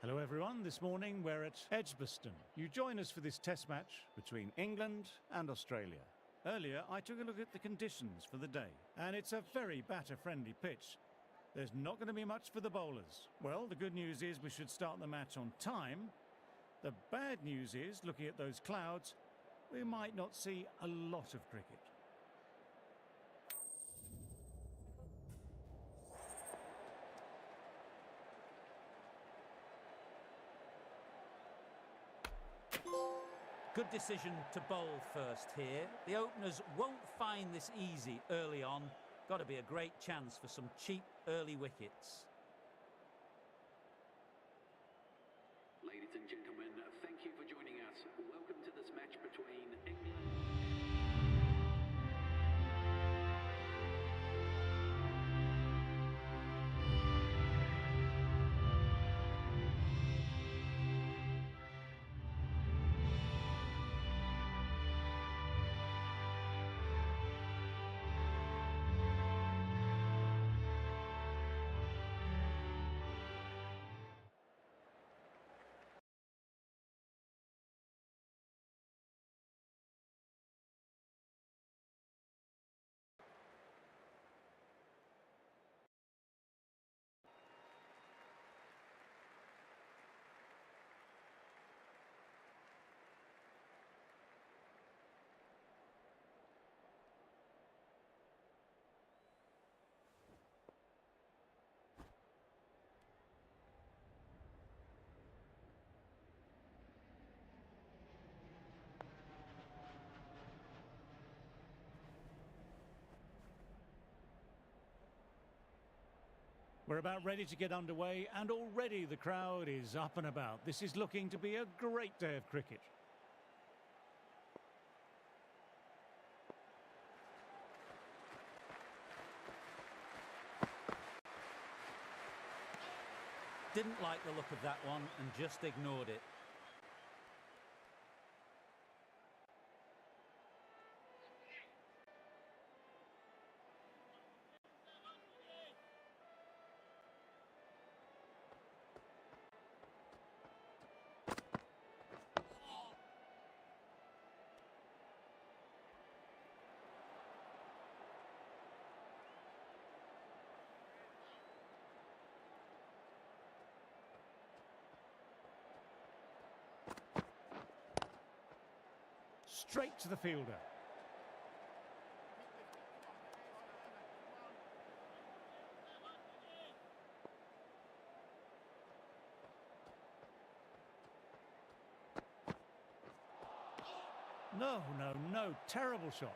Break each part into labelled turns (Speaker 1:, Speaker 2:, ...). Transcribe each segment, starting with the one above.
Speaker 1: Hello everyone, this morning we're at Edgbaston. You join us for this test match between England and Australia. Earlier I took a look at the conditions for the day, and it's a very batter-friendly pitch. There's not going to be much for the bowlers. Well, the good news is we should start the match on time. The bad news is, looking at those clouds, we might not see a lot of cricket.
Speaker 2: Good decision to bowl first here. The openers won't find this easy early on. Got to be a great chance for some cheap early wickets.
Speaker 3: Ladies and gentlemen, thank you for joining us. Welcome to this match between England.
Speaker 1: We're about ready to get underway, and already the crowd is up and about. This is looking to be a great day of cricket.
Speaker 2: Didn't like the look of that one and just ignored it.
Speaker 1: Straight to the fielder. No, no, no. Terrible shot.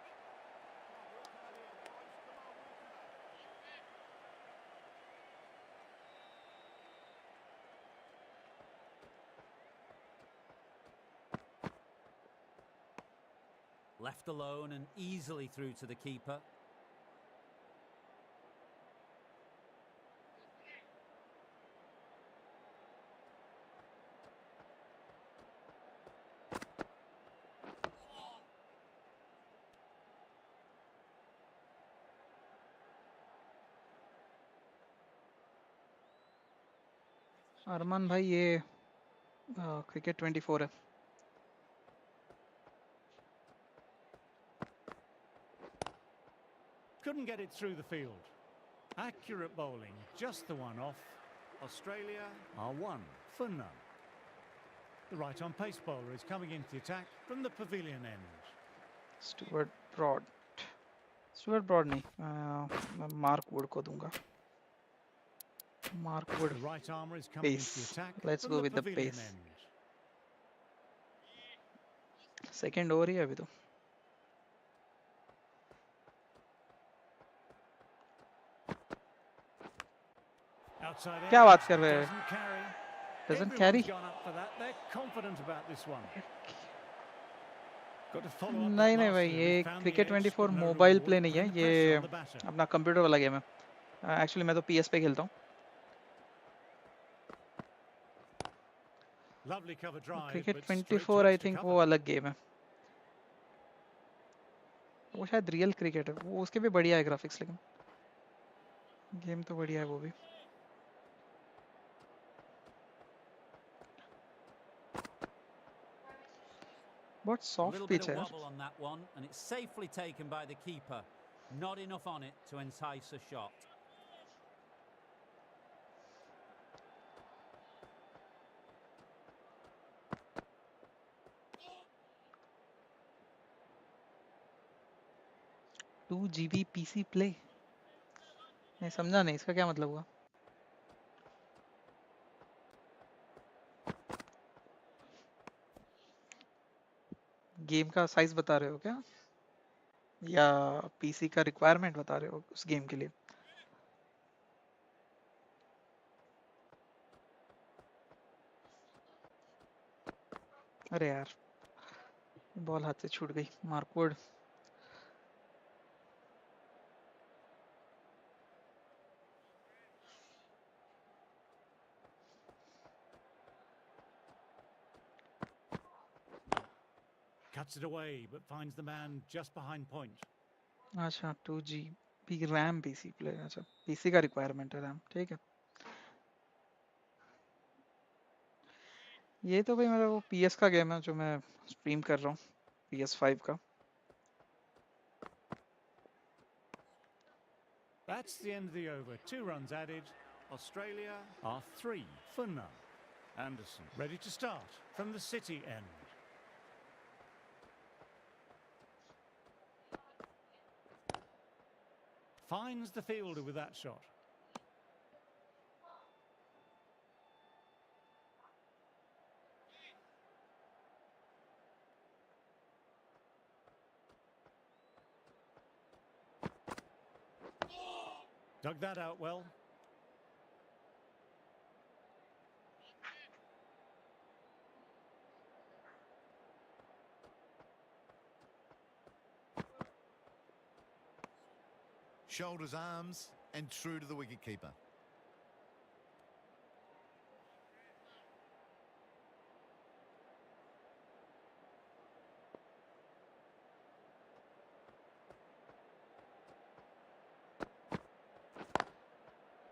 Speaker 2: Left alone and easily through to the keeper.
Speaker 4: अरमान भाई ये cricket 24 है.
Speaker 1: Couldn't get it through the field. Accurate bowling, just the one off. Australia are 1-0. The right-on pace bowler is coming into the attack from the pavilion end.
Speaker 4: Stuart Broad नहीं, मैं Mark Wood को दूंगा. Mark Wood.
Speaker 1: The right armour is coming into the
Speaker 4: Pace.
Speaker 1: attack.
Speaker 4: Let's
Speaker 1: from
Speaker 4: go with the
Speaker 1: pavilion
Speaker 4: pace.
Speaker 1: end.
Speaker 4: Second over ही है अभी तो.
Speaker 1: Outside
Speaker 4: क्या
Speaker 1: edge,
Speaker 4: बात कर रहे हैं?
Speaker 1: doesn't carry.
Speaker 4: Doesn't
Speaker 1: Everyone's
Speaker 4: carry?
Speaker 1: gone up for that. They're confident about this one. Got to follow up
Speaker 4: नहीं
Speaker 1: that
Speaker 4: नहीं
Speaker 1: last
Speaker 4: भाई
Speaker 1: two.
Speaker 4: ये
Speaker 1: He found the
Speaker 4: cricket
Speaker 1: edge,
Speaker 4: 24
Speaker 1: but no
Speaker 4: mobile
Speaker 1: reward,
Speaker 4: play नहीं है,
Speaker 1: putting the
Speaker 4: ये
Speaker 1: pressure on the batter.
Speaker 4: अपना computer वाला game है. एक्चुअली मैं तो PS पे खेलता हूँ.
Speaker 1: Lovely cover drive,
Speaker 4: cricket
Speaker 1: but straight
Speaker 4: 24
Speaker 1: to
Speaker 4: I
Speaker 1: extra
Speaker 4: think
Speaker 1: cover.
Speaker 4: वो अलग गेम है. वो शायद रियल क्रिकेट है, वो उसके भी बढ़िया है ग्राफिक्स, लेकिन गेम तो बढ़िया है वो भी. बहुत
Speaker 2: A
Speaker 4: soft
Speaker 2: little bit
Speaker 4: pitch
Speaker 2: of
Speaker 4: है यार.
Speaker 2: wobble on that one, and it's safely taken by the keeper. Not enough on it to entice a shot.
Speaker 4: टू GB PC प्ले. मैं समझा नहीं इसका क्या मतलब हुआ. गेम का साइज बता रहे हो क्या, या पीसी का रिक्वायरमेंट बता रहे हो उस गेम के लिए. अरे यार बॉल हाथ से छूट गई. Mark Wood.
Speaker 1: Cuts it away, but finds the man just behind point.
Speaker 4: अच्छा 2GB रैम पीसी प्ले. अच्छा पीसी का रिक्वायरमेंट है रैम. ठीक है. ये तो भाई मेरा वो PS का गेम है जो मैं स्ट्रीम कर रहा हूँ, PS5 का.
Speaker 1: That's the end of the over. 2 runs added. Australia are 3 for none. Anderson ready to start from the City end. Finds the fielder with that shot. Dug that out well.
Speaker 5: Shoulders, arms, and true to the wicketkeeper.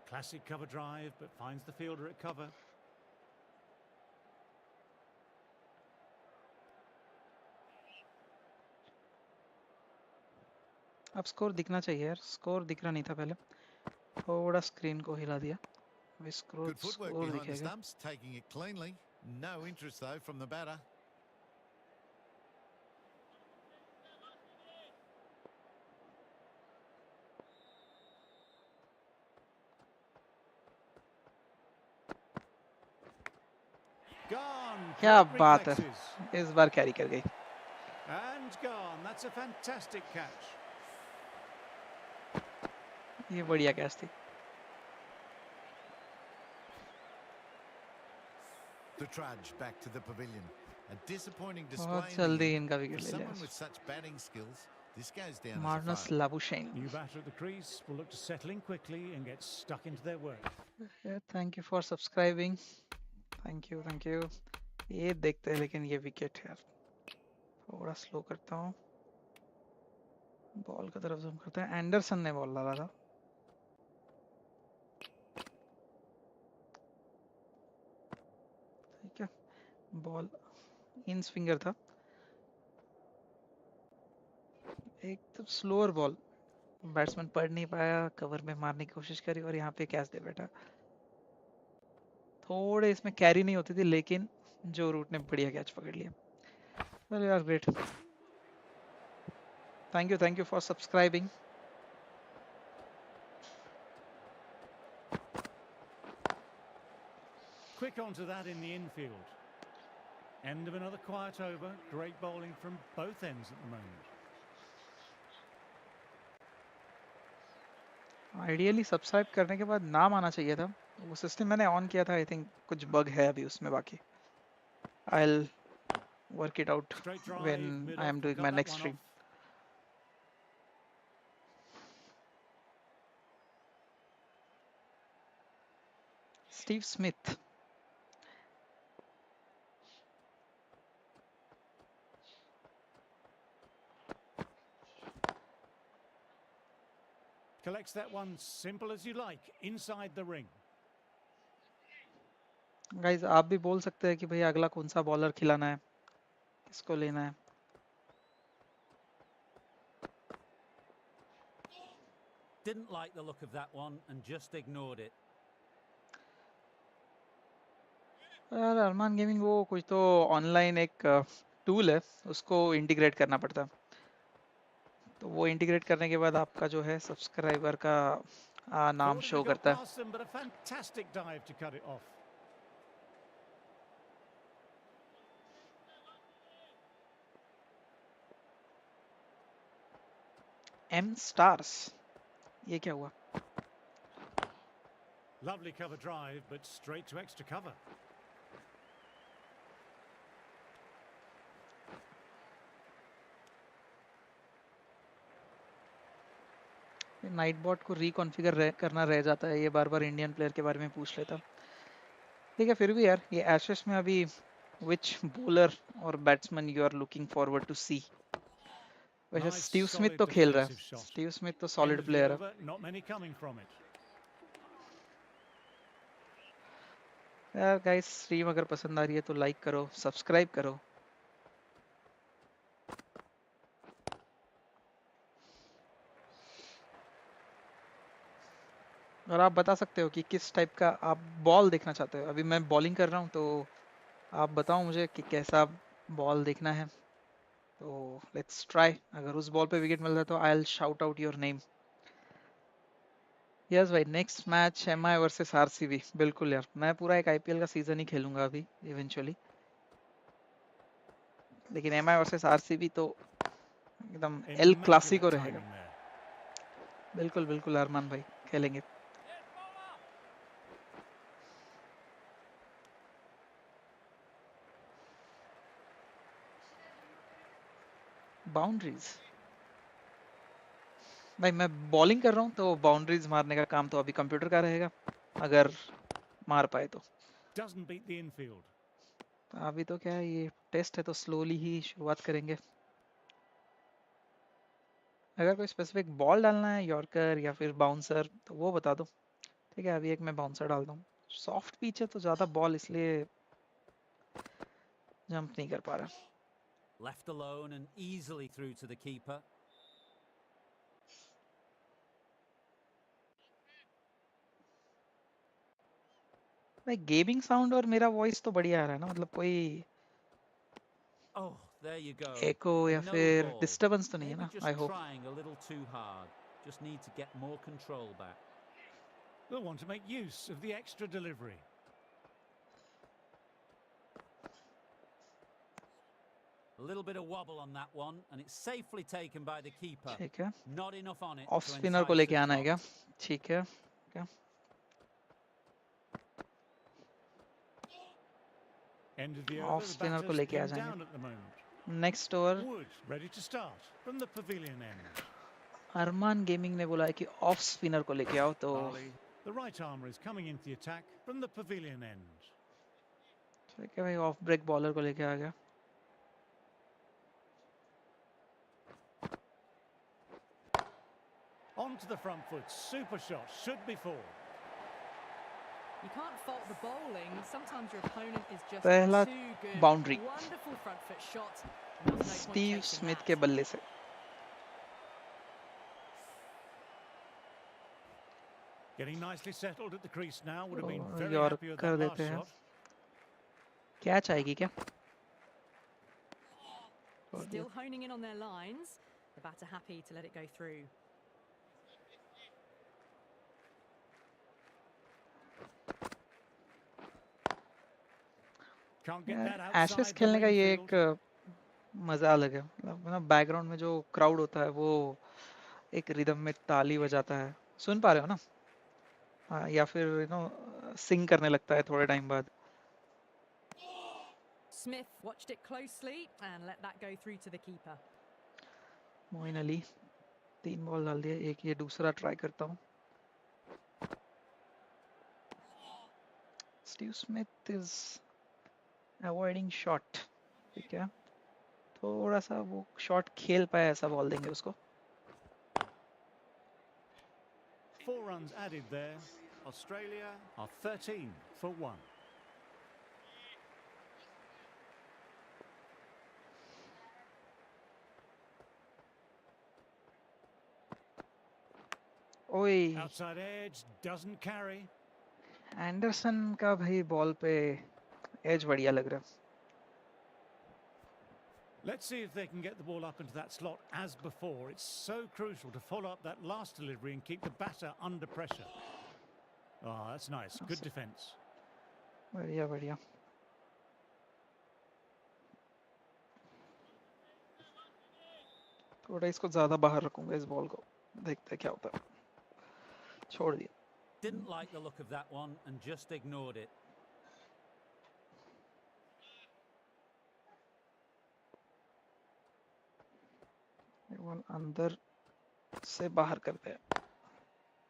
Speaker 1: Classic cover drive, but finds the fielder at cover.
Speaker 4: अब score दिखना चाहिए यार. Score दिख रहा नहीं था पहले. थोड़ा स्क्रीन को हिला दिया. अभी
Speaker 5: Good footwork
Speaker 4: score
Speaker 5: behind the
Speaker 4: दिखेगा.
Speaker 5: stumps, taking it cleanly. No interest though from the batter.
Speaker 1: Gone.
Speaker 4: क्या
Speaker 1: Great
Speaker 4: बात है,
Speaker 1: reflexes.
Speaker 4: इस बार कैरी कर गई.
Speaker 1: And gone. That's a fantastic catch.
Speaker 4: ये बढ़िया कैच थी.
Speaker 5: The trudge back to the pavilion. A disappointing display
Speaker 4: बहुत
Speaker 5: in the
Speaker 4: जल्दी
Speaker 5: end.
Speaker 4: इनका
Speaker 5: For
Speaker 4: विकेट ले लिया.
Speaker 5: someone with such batting skills, this goes down as a
Speaker 4: Marnus
Speaker 5: fail.
Speaker 4: Labuschagne.
Speaker 1: New batter at the crease will look to settle in quickly and get stuck into their work.
Speaker 4: Thank you for subscribing. Thank you thank you. ये देखते हैं लेकिन ये wicket यार. थोड़ा slow करता हूँ. Ball की तरफ जूम करते हैं. एंडरसन ने बॉल डाला था. ठीक है. बॉल इन स्विंगर था. एकदम स्लोअर बॉल. बैट्समैन पढ़ नहीं पाया, कवर में मारने की कोशिश करी और यहाँ पे कैच दे बैठा. थोड़े इसमें कैरी नहीं होती थी, लेकिन जो रूट ने बढ़िया कैच पकड़ लिया. अरे यार great. Thank you for subscribing.
Speaker 1: Quick onto that in the infield. End of another quiet over. Great bowling from both ends at the moment.
Speaker 4: Ideally subscribe करने के बाद नाम आना चाहिए था. वो सिस्टम मैंने ऑन किया था. आई थिंक कुछ बग है अभी उसमें. बाकी I'll work it out
Speaker 1: Straight drive,
Speaker 4: when
Speaker 1: mid
Speaker 4: I am
Speaker 1: off,
Speaker 4: doing
Speaker 1: got
Speaker 4: my
Speaker 1: that
Speaker 4: next
Speaker 1: one
Speaker 4: stream.
Speaker 1: off.
Speaker 4: Steve Smith.
Speaker 1: Collects that one simple as you like, inside the ring.
Speaker 4: Guys आप भी बोल सकते हैं कि भाई अगला कौन सा बॉलर खिलाना है, किसको लेना है.
Speaker 2: Didn't like the look of that one and just ignored it.
Speaker 4: यार अरमान गेमिंग वो कुछ तो ऑनलाइन एक टूल है, उसको इंटीग्रेट करना पड़ता है। तो वो इंटीग्रेट करने के बाद आपका जो है सब्सक्राइबर का नाम
Speaker 1: Thought it
Speaker 4: show
Speaker 1: had got
Speaker 4: करता है।
Speaker 1: past them, but a fantastic dive to cut it off.
Speaker 4: M stars, ये क्या हुआ?
Speaker 1: Lovely cover drive, but straight to extra cover.
Speaker 4: Nightbot को रिकॉन्फ़िगर करना रह जाता है, ये बार बार इंडियन प्लेयर के बारे में पूछ लेता। ठीक है, फिर भी यार ये एशेस में अभी विच बॉलर और batsman you are looking forward to see? वैसे
Speaker 1: Nice,
Speaker 4: स्टीव स्मिथ
Speaker 1: solid
Speaker 4: तो खेल रहा
Speaker 1: defensive
Speaker 4: है,
Speaker 1: shot.
Speaker 4: स्टीव स्मिथ तो
Speaker 1: End
Speaker 4: solid
Speaker 1: of the
Speaker 4: player है।
Speaker 1: over, not many coming from it.
Speaker 4: यार गाइस, स्ट्रीम अगर पसंद आ रही है तो लाइक करो, सब्सक्राइब करो। और आप बता सकते हो कि किस टाइप का आप बॉल देखना चाहते हो। अभी मैं बॉलिंग कर रहा हूँ, तो आप बताओ मुझे कि कैसा बॉल देखना है। तो लेट्स ट्राई। अगर उस बॉल पे विकेट मिल रहा है तो I will shout out your name. Yes भाई, next match MI versus RCB. बिल्कुल यार, मैं पूरा एक आईपीएल का सीजन ही खेलूंगा अभी इवेंचुअली, लेकिन एमआई वर्सेस आरसीबी तो एकदम एल क्लासिको
Speaker 1: Immaculate
Speaker 4: रहेगा।
Speaker 1: timing there.
Speaker 4: बिल्कुल बिल्कुल अरमान भाई, खेलेंगे। बाउंड्रीज भाई, मैं बॉलिंग कर रहा हूँ तो बाउंड्रीज मारने का काम तो अभी कंप्यूटर का रहेगा, अगर मार पाए तो।
Speaker 1: Doesn't beat the infield.
Speaker 4: अभी तो क्या है, ये टेस्ट है तो स्लोली ही शुरुआत करेंगे। अगर कोई स्पेसिफिक बॉल डालना है, यॉर्कर या फिर बाउंसर, तो वो बता दो। ठीक है, अभी एक मैं बाउंसर डालता हूँ। सॉफ्ट पिच है तो ज़्यादा बॉल इसलिए जंप नहीं कर पा रहा।
Speaker 2: Left alone and easily through to the keeper.
Speaker 4: भाई गेमिंग साउंड और मेरा वॉइस तो बढ़िया आ रहा है ना, मतलब कोई
Speaker 2: Oh, there you go.
Speaker 4: एको या
Speaker 2: No
Speaker 4: फिर
Speaker 2: ball.
Speaker 4: डिस्टरबेंस तो नहीं है
Speaker 2: Maybe
Speaker 4: ना?
Speaker 2: just
Speaker 4: I hope.
Speaker 2: trying a little too hard. Just need to get more control back.
Speaker 1: We'll want to make use of the extra delivery.
Speaker 2: A little bit of wobble on that one, and it's safely taken by the keeper.
Speaker 4: ठीक है,
Speaker 2: Not enough on it
Speaker 4: of
Speaker 2: to
Speaker 4: spinner को
Speaker 2: entice
Speaker 4: लेके
Speaker 2: the
Speaker 4: आना है क्या?
Speaker 2: shot.
Speaker 4: ठीक है, क्या
Speaker 1: End of the
Speaker 4: of
Speaker 1: over, the
Speaker 4: spinner को
Speaker 1: batters
Speaker 4: लेके आ
Speaker 1: pinned
Speaker 4: जाएंगे।
Speaker 1: down at the moment.
Speaker 4: Next over
Speaker 1: Wood ready to start from the pavilion end.
Speaker 4: Armaan gaming ने बोला है कि ऑफ स्पिनर को लेके आओ, तो
Speaker 1: Ali, the right armour is coming into the attack from the pavilion end.
Speaker 4: ठीक है भाई, ऑफ ब्रेक बॉलर को लेके आ गया।
Speaker 1: Onto the front foot, super shot, should be four.
Speaker 6: You can't fault the bowling. Sometimes your opponent is just
Speaker 4: पहला
Speaker 6: too good.
Speaker 4: Boundary
Speaker 6: Wonderful front foot shot. There was no point
Speaker 4: Steve
Speaker 6: chasing
Speaker 4: Smith
Speaker 6: that.
Speaker 4: के बल्ले से।
Speaker 1: Getting nicely settled at the crease now. Would have been
Speaker 4: तो
Speaker 1: very happy with
Speaker 4: yorker
Speaker 1: that last
Speaker 4: देते हैं।
Speaker 1: shot.
Speaker 4: Catch आएगी क्या?
Speaker 6: Still honing in on their lines. The batter happy to let it go through.
Speaker 1: Can't get that
Speaker 4: ashes
Speaker 1: outside the
Speaker 4: खेलने का
Speaker 1: wing
Speaker 4: ये
Speaker 1: field.
Speaker 4: एक मजा अलग है, मतलब ना बैकग्राउंड में जो क्राउड होता है वो एक रिदम में ताली बजाता है, सुन पा रहे हो ना? हाँ, या फिर सिंग करने लगता है थोड़े टाइम बाद।
Speaker 6: Smith watched it closely and let that go through to the keeper.
Speaker 4: Moeen Ali 3 ball डाल दिया, एक ये दूसरा ट्राई करता हूँ। Steve Smith is avoiding shot. ठीक है, थोड़ा सा वो शॉट खेल पाया ऐसा बॉल देंगे उसको।
Speaker 1: 4 runs added there. Australia are 13 for 1.
Speaker 4: ओए
Speaker 1: Outside edge doesn't carry.
Speaker 4: Anderson का भाई बॉल पे एज बढ़िया लग रहा है.
Speaker 1: Let's see if they can get the ball up into that slot as before. It's so crucial to follow up that last delivery and keep the batter under pressure. Oh, that's nice. Good defence.
Speaker 4: बढ़िया बढ़िया. थोड़ा इसको ज्यादा बाहर रखूंगा इस ball को. देखते हैं क्या होता है. छोड़ दिया.
Speaker 2: Didn't like the look of that one and just ignored it.
Speaker 4: Ball अंदर से बाहर करते हैं.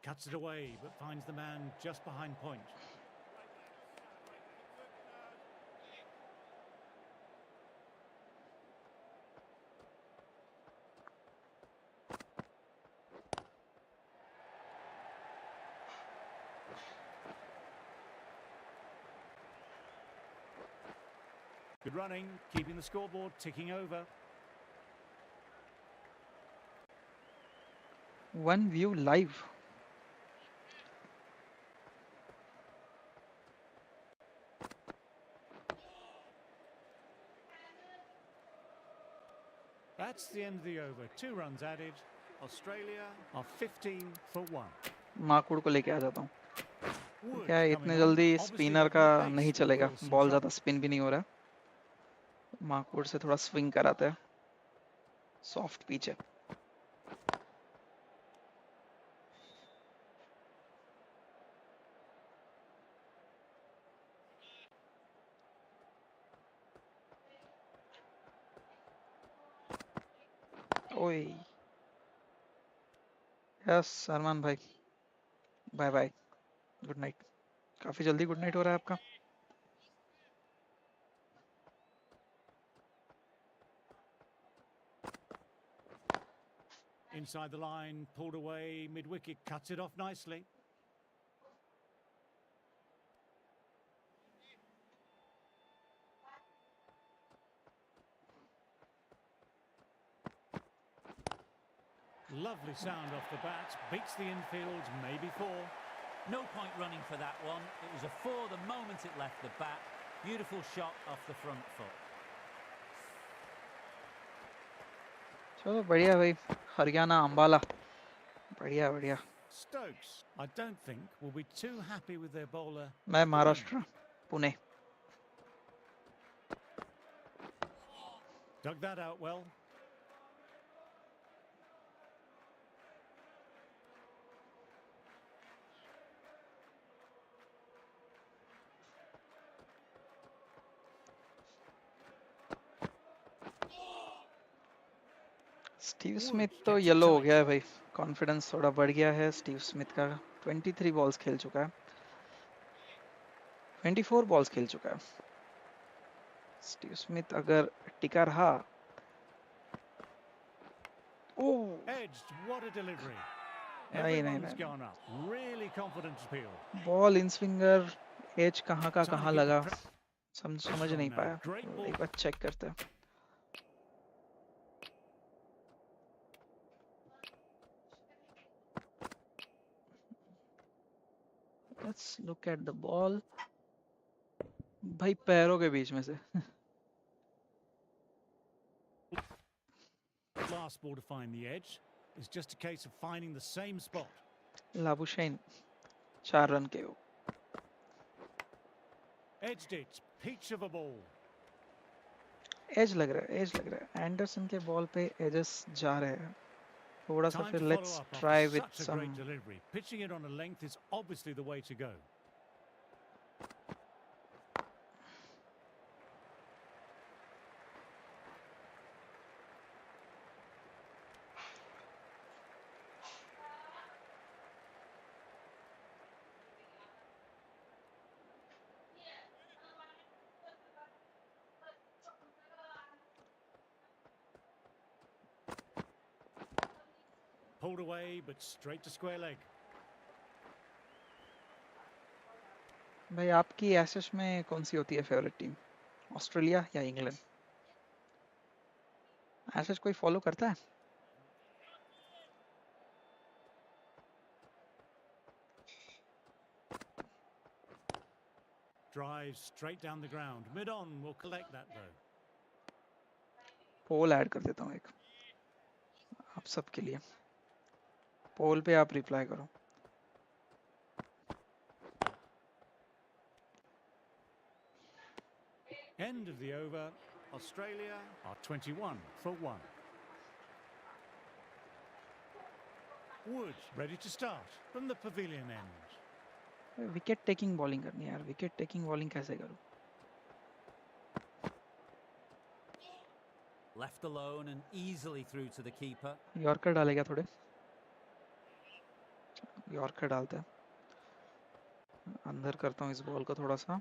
Speaker 1: Cuts it away, but finds the man just behind point. Good running, keeping the scoreboard ticking over.
Speaker 4: One View live.
Speaker 1: That's the end of the over. 2 runs added. Australia are 15 for 1.
Speaker 4: माकुड़ को लेके आ जाता हूँ.
Speaker 1: Wood
Speaker 4: क्या
Speaker 1: coming
Speaker 4: इतने
Speaker 1: on.
Speaker 4: जल्दी
Speaker 1: Obviously
Speaker 4: spinner
Speaker 1: got
Speaker 4: का
Speaker 1: the pace,
Speaker 4: नहीं
Speaker 1: but
Speaker 4: चलेगा.
Speaker 1: will some
Speaker 4: ball
Speaker 1: trouble.
Speaker 4: ज्यादा स्पिन भी नहीं हो रहा. माकुड़ से थोड़ा स्विंग कराते हैं. सॉफ्ट पिच है. ओए यस अरमान भाई. Bye bye. Good night. काफी जल्दी गुड नाइट हो रहा है आपका.
Speaker 1: Inside the line, pulled away, mid-wicket, cuts it off nicely. Lovely sound off the bat, beats the infield, maybe 4.
Speaker 2: No point running for that one. It was a 4 the moment it left the bat. Beautiful shot off the front foot.
Speaker 4: चलो बढ़िया भाई. हरियाणा अंबाला. बढ़िया बढ़िया.
Speaker 1: Stokes, I don't think, will be too happy with their bowler.
Speaker 4: मैं
Speaker 1: at the
Speaker 4: Maharashtra
Speaker 1: moment.
Speaker 4: Pune.
Speaker 1: Dug that out well.
Speaker 4: Steve Smith तो yellow हो गया है भाई. कॉन्फिडेंस थोड़ा बढ़ गया है स्टीव स्मिथ का. 23 बॉल्स खेल चुका है. 24 बॉल्स खेल चुका है. स्टीव स्मिथ अगर टिका रहा. ओह
Speaker 1: Edged, what a delivery.
Speaker 4: नहीं नहीं
Speaker 1: Everyone's
Speaker 4: नहीं.
Speaker 1: gone up. Really confident appeal.
Speaker 4: Inswinger. Edge कहाँ का
Speaker 1: Trying to
Speaker 4: कहाँ
Speaker 1: keep the
Speaker 4: लगा. समझ नहीं
Speaker 1: now.
Speaker 4: पाया.
Speaker 1: Great ball.
Speaker 4: एक बार चेक करते हैं. Let's look at the ball. भाई पैरों के बीच में से.
Speaker 1: Last ball to find the edge. It's just a case of finding the same spot.
Speaker 4: Labuschagne 4 run के हो.
Speaker 1: Edged it. Peach of a ball.
Speaker 4: Edge लग रहा है. एज लग रहा है. एंडरसन के बॉल पे एजेस जा रहे हैं. थोड़ा सा
Speaker 1: Time
Speaker 4: फिर
Speaker 1: to
Speaker 4: let's
Speaker 1: follow up
Speaker 4: try
Speaker 1: after
Speaker 4: with
Speaker 1: such a
Speaker 4: सम.
Speaker 1: great delivery. Pitching it on a length is obviously the way to go. Pulled away, but straight to square leg.
Speaker 4: भाई आपकी एशेश में कौन सी होती है फेवरेट टीम. ऑस्ट्रेलिया या England. एशेश कोई follow करता है.
Speaker 1: Drives straight down the ground. Mid-on will collect that though.
Speaker 4: Poll add कर देता हूँ एक आप सबके लिए. पोल पे आप रिप्लाई करो.
Speaker 1: End of the over. Australia are 21 for 1. Wood ready to start from the pavilion end.
Speaker 4: Wicket taking bowling करनी है यार. विकेट टेकिंग बॉलिंग कैसे करूँ?
Speaker 2: Left alone and easily through to the keeper.
Speaker 4: Yorker डालेगा थोड़े. Yorker डालते हैं. अंदर करता हूँ इस बॉल को थोड़ा सा.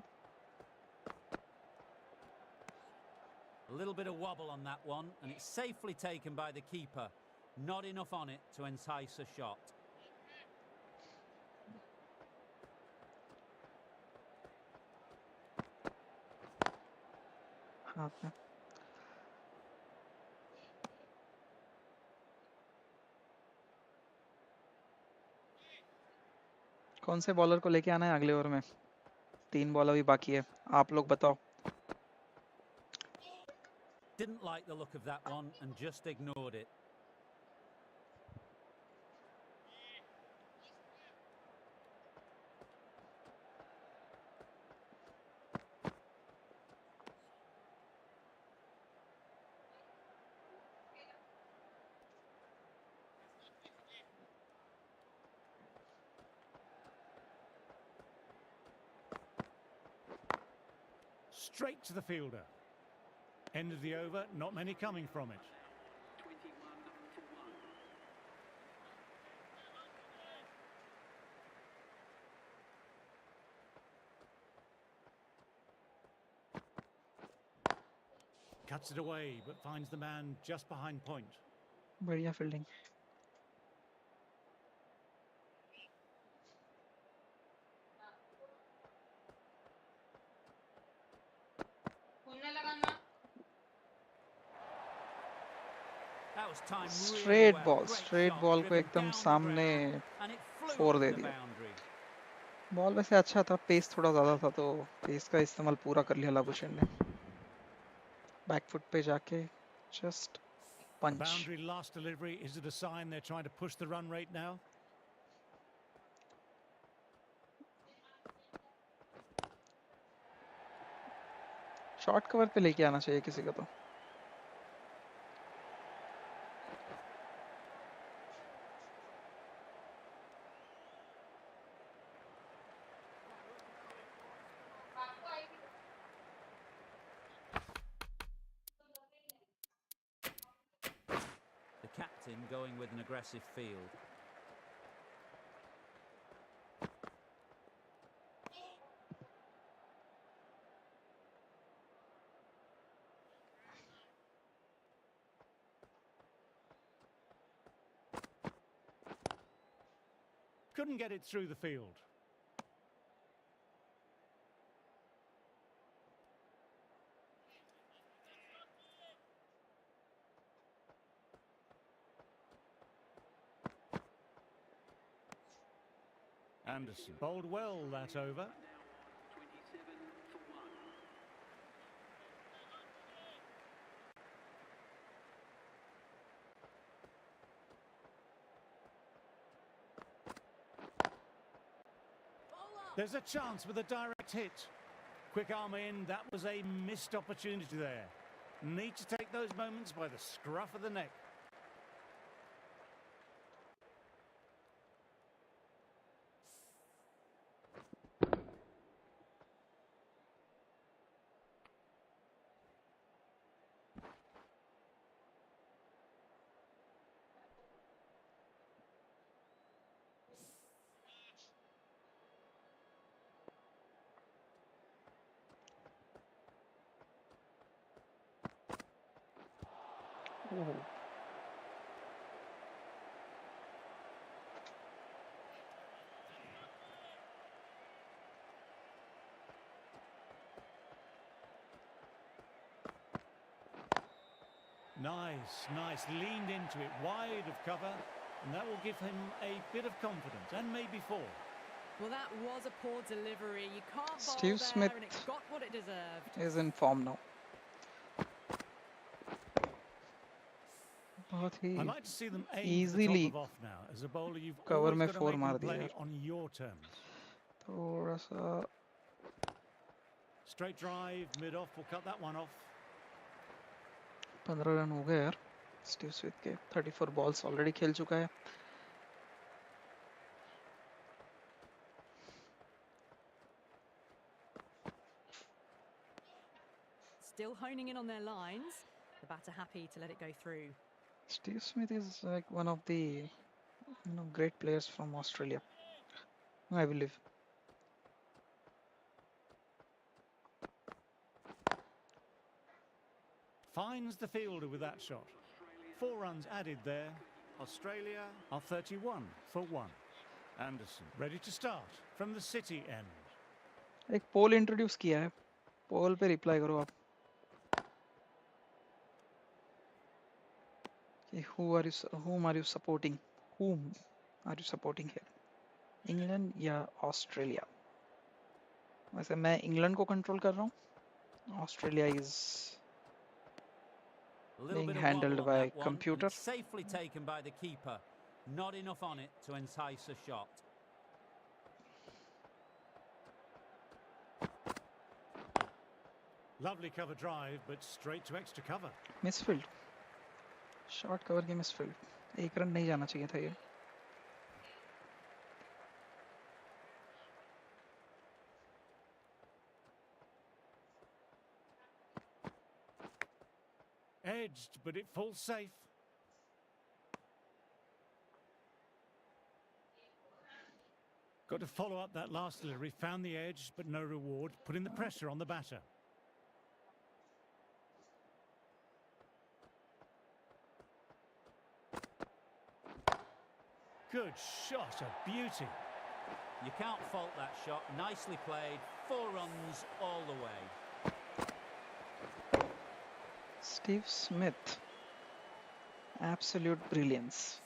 Speaker 2: A little bit of wobble on that one, and it's safely taken by the keeper. Not enough on it to entice a shot.
Speaker 4: हाथ में. कौन से बॉलर को लेके आना है अगले ओवर में? 3 बॉल अभी बाकी है. आप लोग बताओ.
Speaker 2: Didn't like the look of that one and just ignored it.
Speaker 1: Straight to the fielder. End of the over, not many coming from it.
Speaker 3: 21 for 1.
Speaker 1: Cuts it away, but finds the man just behind point.
Speaker 4: बढ़िया fielding.
Speaker 2: That was timed really
Speaker 4: straight
Speaker 2: well.
Speaker 4: Ball.
Speaker 2: Great
Speaker 4: straight
Speaker 2: shot,
Speaker 4: ball को
Speaker 2: driven
Speaker 4: एकदम
Speaker 2: down the
Speaker 4: सामने
Speaker 2: ground, and it flew
Speaker 4: 4
Speaker 2: over
Speaker 4: they
Speaker 2: the
Speaker 4: दिया.
Speaker 2: boundary.
Speaker 4: Ball वैसे अच्छा था. Pace थोड़ा ज़्यादा था तो पेस का इस्तेमाल पूरा कर लिया लाबुशेन ने. बैकफुट पे जाके just
Speaker 1: The
Speaker 4: punch.
Speaker 1: boundary last delivery, is it a sign they're trying to push the run rate now?
Speaker 4: Short cover पे लेके आना चाहिए किसी को तो.
Speaker 2: The captain going with an aggressive field.
Speaker 1: Couldn't get it through the field. Anderson bowled well that over.
Speaker 3: Now 27 for 1.
Speaker 1: There's a chance with a direct hit. Quick arm in, that was a missed opportunity there. Need to take those moments by the scruff of the neck. Nice, leaned into it, wide of cover, and that will give him a bit of confidence, and maybe 4.
Speaker 6: Well, that was a poor delivery. You can't bowl
Speaker 4: Steve
Speaker 6: there,
Speaker 4: Smith
Speaker 6: and it got what it deserved.
Speaker 4: is in form now. बहुत ही
Speaker 1: I'd like to see them aim for the
Speaker 4: easily
Speaker 1: top of off now. As a bowler, you've
Speaker 4: cover
Speaker 1: always
Speaker 4: में
Speaker 1: got to
Speaker 4: four
Speaker 1: make
Speaker 4: मार
Speaker 1: them
Speaker 4: दिया
Speaker 1: play
Speaker 4: यार.
Speaker 1: on your terms.
Speaker 4: थोड़ा सा
Speaker 1: Straight drive, mid-off, will cut that one off.
Speaker 4: 15 run हो गए यार Steve Smith के. 34 बॉल्स ऑलरेडी खेल चुका है.
Speaker 6: Still honing in on their lines. The batter happy to let it go through.
Speaker 4: Steve Smith is like one of the great players from Australia, I believe.
Speaker 1: Finds the fielder with that shot. 4 runs added there. Australia are 31 for 1. Anderson ready to start from the city end.
Speaker 4: एक पोल introduce किया है. पोल पे reply करो आप. whom are you supporting? Whom are you supporting here? England या Australia? वैसे मैं England को कंट्रोल कर रहा हूँ. Australia is being handled by computer.
Speaker 2: Safely taken by the keeper. Not enough on it to entice a shot.
Speaker 1: Lovely cover drive, but straight to extra cover.
Speaker 4: Misfield. Short cover की misfield. 1 run नहीं जाना चाहिए था ये.
Speaker 1: Edged, but it falls safe. Got to follow up that last delivery. Found the edge, but no reward. Putting the pressure on the batter. Good shot, a beauty.
Speaker 2: You can't fault that shot. Nicely played. 4 runs all the way.
Speaker 4: Steve Smith. Absolute brilliance.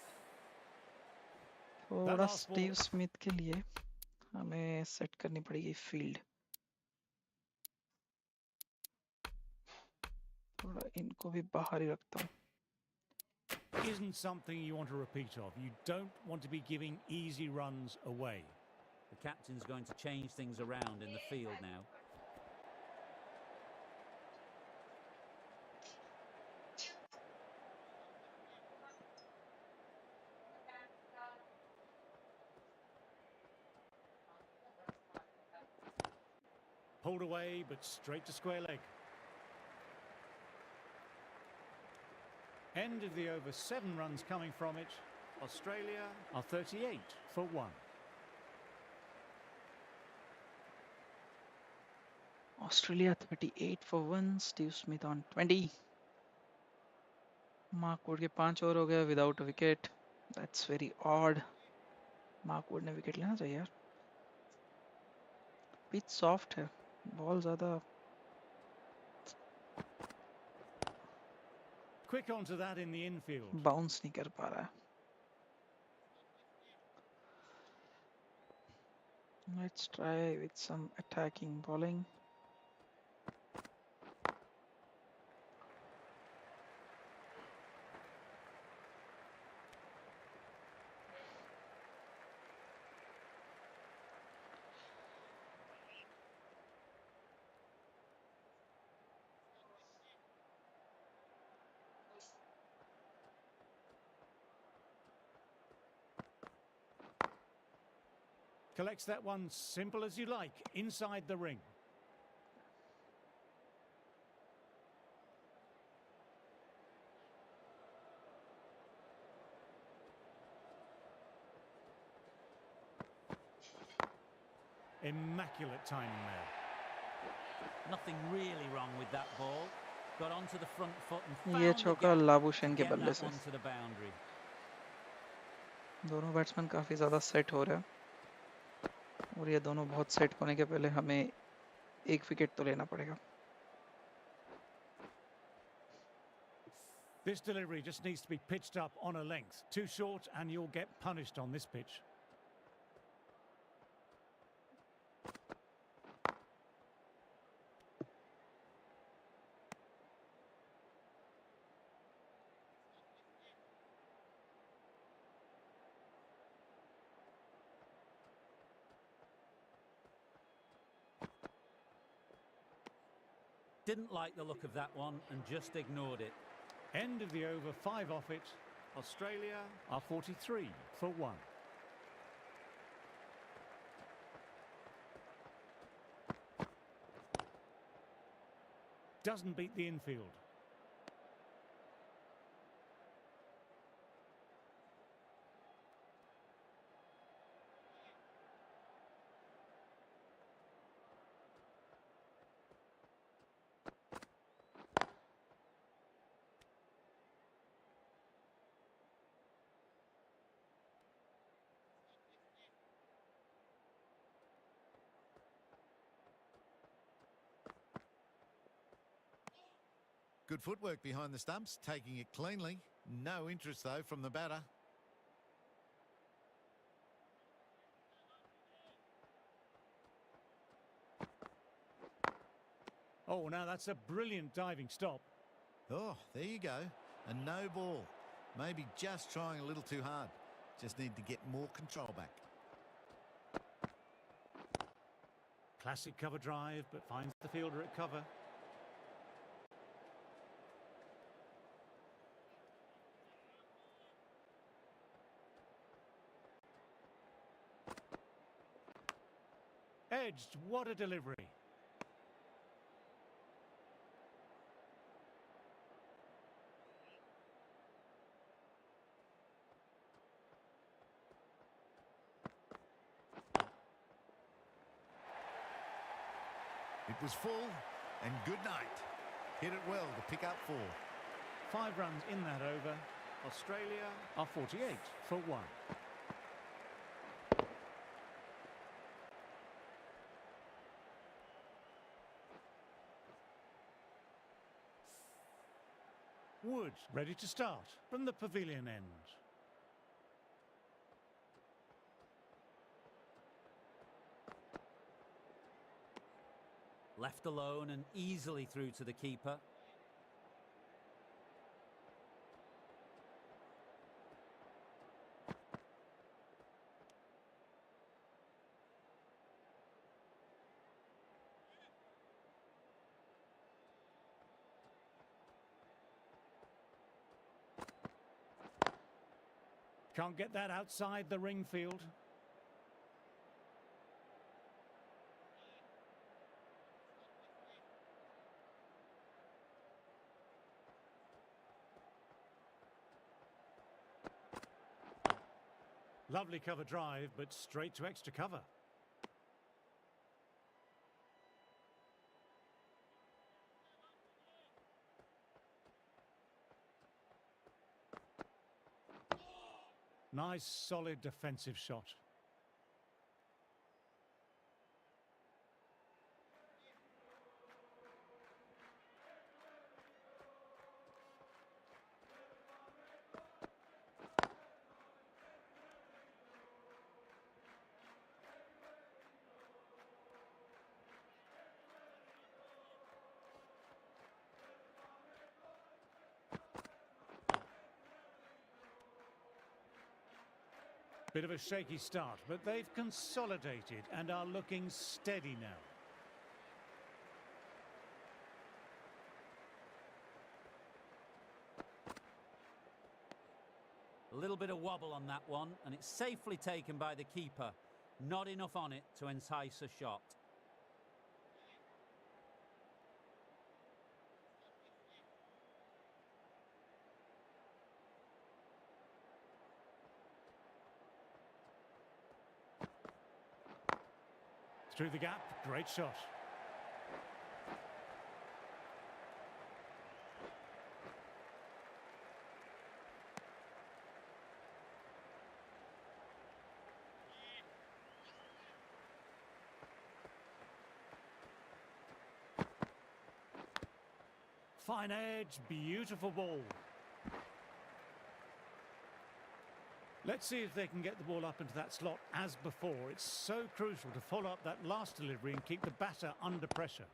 Speaker 4: थोड़ा Steve Smith के लिए हमें set करनी पड़ेगी field. थोड़ा इनको भी बाहर ही रखता हूँ.
Speaker 1: Isn't something you want to repeat of. You don't want to be giving easy runs away.
Speaker 2: The captain's going to change things around in the field now.
Speaker 1: Pulled away, but straight to square leg. End of the over. 7 runs coming from it. Australia are 38 for 1.
Speaker 4: Australia 38 for 1. Steve Smith on 20. Mark Wood के 5 over हो गया without a wicket. That's very odd. Mark Wood ने wicket लेना चाहिए यार. Pitch soft है. Ball ज़्यादा.
Speaker 1: Quick onto that in the infield.
Speaker 4: Bounce नहीं कर पा रहा है. Let's try with some attacking bowling.
Speaker 1: Collects that one simple as you like, inside the ring. Immaculate timing there.
Speaker 2: Nothing really wrong with that ball. Got onto the front foot and
Speaker 4: ये
Speaker 2: found the
Speaker 4: चौका
Speaker 2: gap
Speaker 4: Labuschagne
Speaker 2: to
Speaker 4: के
Speaker 2: get
Speaker 4: बल्ले
Speaker 2: that
Speaker 4: से.
Speaker 2: one to the boundary.
Speaker 4: दोनों batsman काफी ज्यादा set हो रहे हैं. और ये दोनों बहुत सेट होने के पहले हमें एक विकेट तो लेना पड़ेगा.
Speaker 1: This delivery just needs to be pitched up on a length. Too short and you'll get punished on this pitch.
Speaker 2: Didn't like the look of that one and just ignored it.
Speaker 1: End of the over, 5 off it. Australia are 43 for 1. Doesn't beat the infield.
Speaker 5: Good footwork behind the stumps, taking it cleanly. No interest, though, from the batter.
Speaker 1: Oh, now that's a brilliant diving stop.
Speaker 5: Oh, there you go. A no ball. Maybe just trying a little too hard. Just need to get more control back.
Speaker 1: Classic cover drive, but finds the fielder at cover. Edged, what a delivery.
Speaker 5: It was full, and good night. Hit it well to pick up 4.
Speaker 1: 5 runs in that over. Australia are 48 for 1. Wood ready to start from the pavilion end.
Speaker 2: Left alone and easily through to the keeper.
Speaker 1: Can't get that outside the ring field. Lovely cover drive, but straight to extra cover. Nice, solid defensive shot. Bit of a shaky start, but they've consolidated and are looking steady now.
Speaker 2: A little bit of wobble on that one, and it's safely taken by the keeper. Not enough on it to entice a shot.
Speaker 1: Through the gap, great shot. Fine edge, beautiful ball. Let's see if they can get the ball up into that slot as before. It's so crucial to follow up that last delivery and keep the batter under pressure.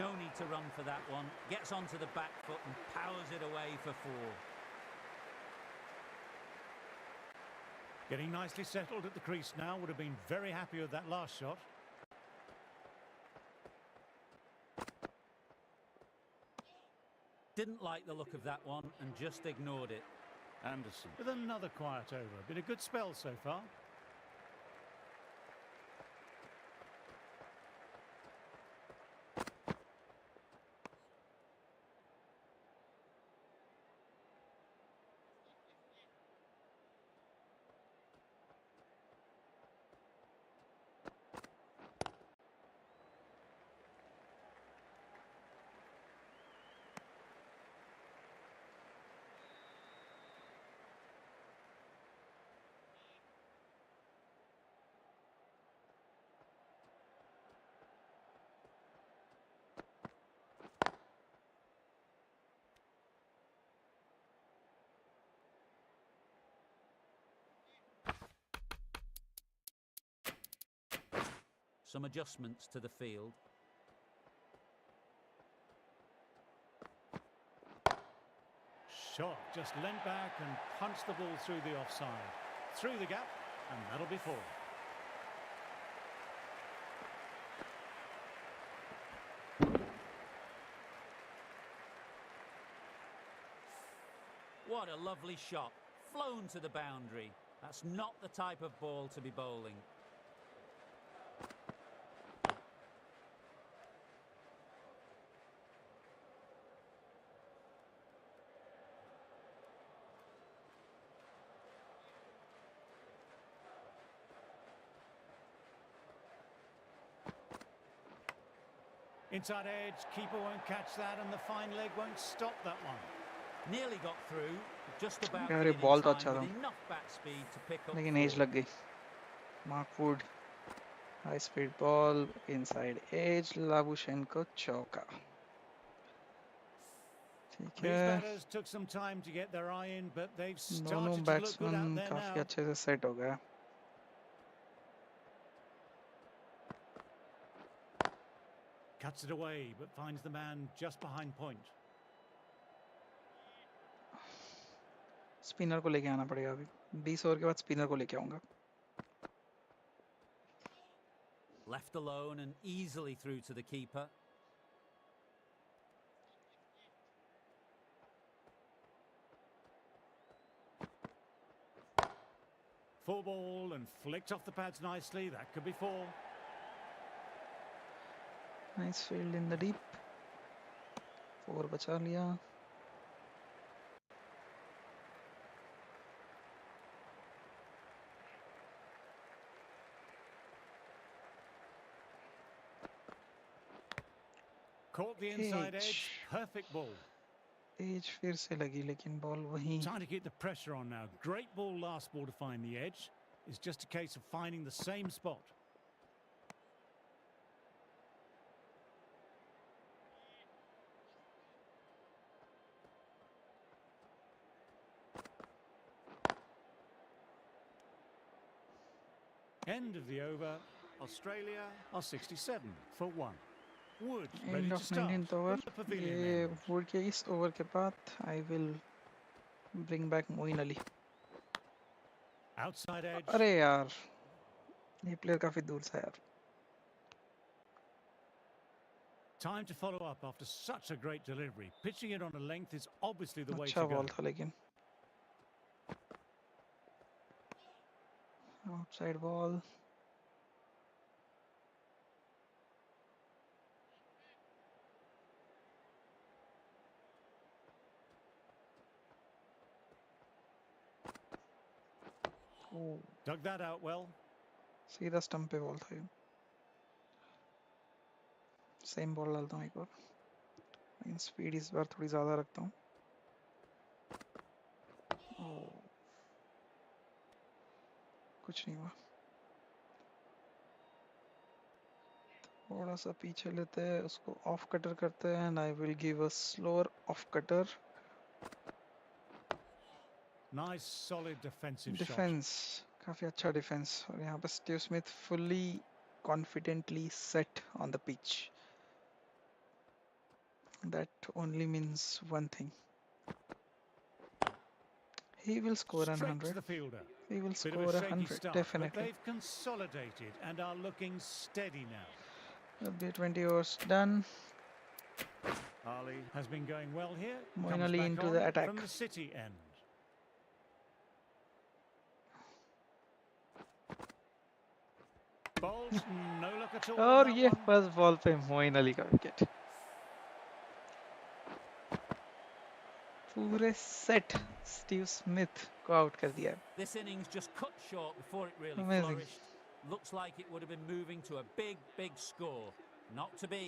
Speaker 2: No need to run for that one. Gets onto the back foot and powers it away for 4.
Speaker 1: Getting nicely settled at the crease now. Would have been very happy with that last shot.
Speaker 2: Didn't like the look of that one and just ignored it.
Speaker 1: Anderson with another quiet over. Been a good spell so far.
Speaker 2: Some adjustments to the field.
Speaker 1: Shot just leant back and punched the ball through the offside. Through the gap, and that'll be 4.
Speaker 2: What a lovely shot. Flown to the boundary. That's not the type of ball to be bowling.
Speaker 1: Inside edge, keeper won't catch that, and the fine leg won't stop that one.
Speaker 2: Nearly got through, just about
Speaker 4: यार,
Speaker 2: hit
Speaker 4: ये
Speaker 2: it in
Speaker 4: ball तो
Speaker 2: time
Speaker 4: अच्छा
Speaker 2: with
Speaker 4: था।
Speaker 2: enough bat speed to pick up
Speaker 4: लेकिन as
Speaker 2: 4.
Speaker 4: लग गई। Mark Wood, high speed ball, inside edge, Labushenko चौका। ठीक
Speaker 1: These
Speaker 4: है,
Speaker 1: batters took some time to get their eye in, but they've
Speaker 4: दोनों
Speaker 1: started to look good out
Speaker 4: batsman
Speaker 1: there
Speaker 4: काफी
Speaker 1: now.
Speaker 4: अच्छे से सेट हो गया।
Speaker 1: Cuts it away, but finds the man just behind point.
Speaker 4: Spinner को लेके आना पड़ेगा अभी। 20 ओवर के बाद स्पिनर को लेके आऊंगा।
Speaker 2: Left alone and easily through to the keeper.
Speaker 1: Full ball and flicked off the pads nicely. That could be 4.
Speaker 4: Nice field in the deep. 4 बचा लिया।
Speaker 1: Caught the inside edge. Perfect ball.
Speaker 4: Edge फिर से लगी लेकिन ball वहीं।
Speaker 1: Trying to keep the pressure on now. Great ball last ball to find the edge. It's just a case of finding the same spot. End of the over. Australia are 67 for 1. Wood ready
Speaker 4: End
Speaker 1: to
Speaker 4: of
Speaker 1: start
Speaker 4: 19th over.
Speaker 1: in the pavilion
Speaker 4: ये
Speaker 1: end.
Speaker 4: Would के इस over के बाद I will bring back Moin Ali.
Speaker 1: Outside edge.
Speaker 4: अरे यार, ये player काफी दूर था यार।
Speaker 1: Time to follow up after such a great delivery. Pitching it on a length is obviously the way
Speaker 4: अच्छा
Speaker 1: to go.
Speaker 4: बॉल था लेकिन। Outside ball.
Speaker 1: Dug that out well.
Speaker 4: सीधा स्टंप पे बॉल था ये। सेम बॉल डालता हूँ एक और। लेकिन स्पीड इस बार थोड़ी ज्यादा रखता हूँ। कुछ नहीं हुआ। थोड़ा सा पीछे लेते हैं, उसको ऑफ कटर करते हैं, and I will give a slower off cutter.
Speaker 1: Nice solid defensive shot.
Speaker 4: Defence काफी अच्छा डिफेंस, और यहाँ पे Steve Smith fully confidently set on the pitch. That only means one thing. He will score
Speaker 1: Straight to
Speaker 4: 100.
Speaker 1: the fielder.
Speaker 4: He will
Speaker 1: Bit
Speaker 4: score
Speaker 1: of a shaky
Speaker 4: 100,
Speaker 1: start, but
Speaker 4: definitely.
Speaker 1: they've consolidated and are looking steady now.
Speaker 4: The 20 overs done.
Speaker 1: Ali has been going well here.
Speaker 4: Moeen
Speaker 1: Comes
Speaker 4: Ali
Speaker 1: back
Speaker 4: into
Speaker 1: on
Speaker 4: the attack.
Speaker 1: from the City end. Bowls, no look at all on
Speaker 4: और
Speaker 1: that
Speaker 4: ये
Speaker 1: one.
Speaker 4: First ball पे मोइन अली का wicket. पूरे set Steve Smith को out कर दिया.
Speaker 2: This innings just cut short before it really
Speaker 4: Amazing.
Speaker 2: flourished. Looks like it would have been moving to a big, big score. Not to be.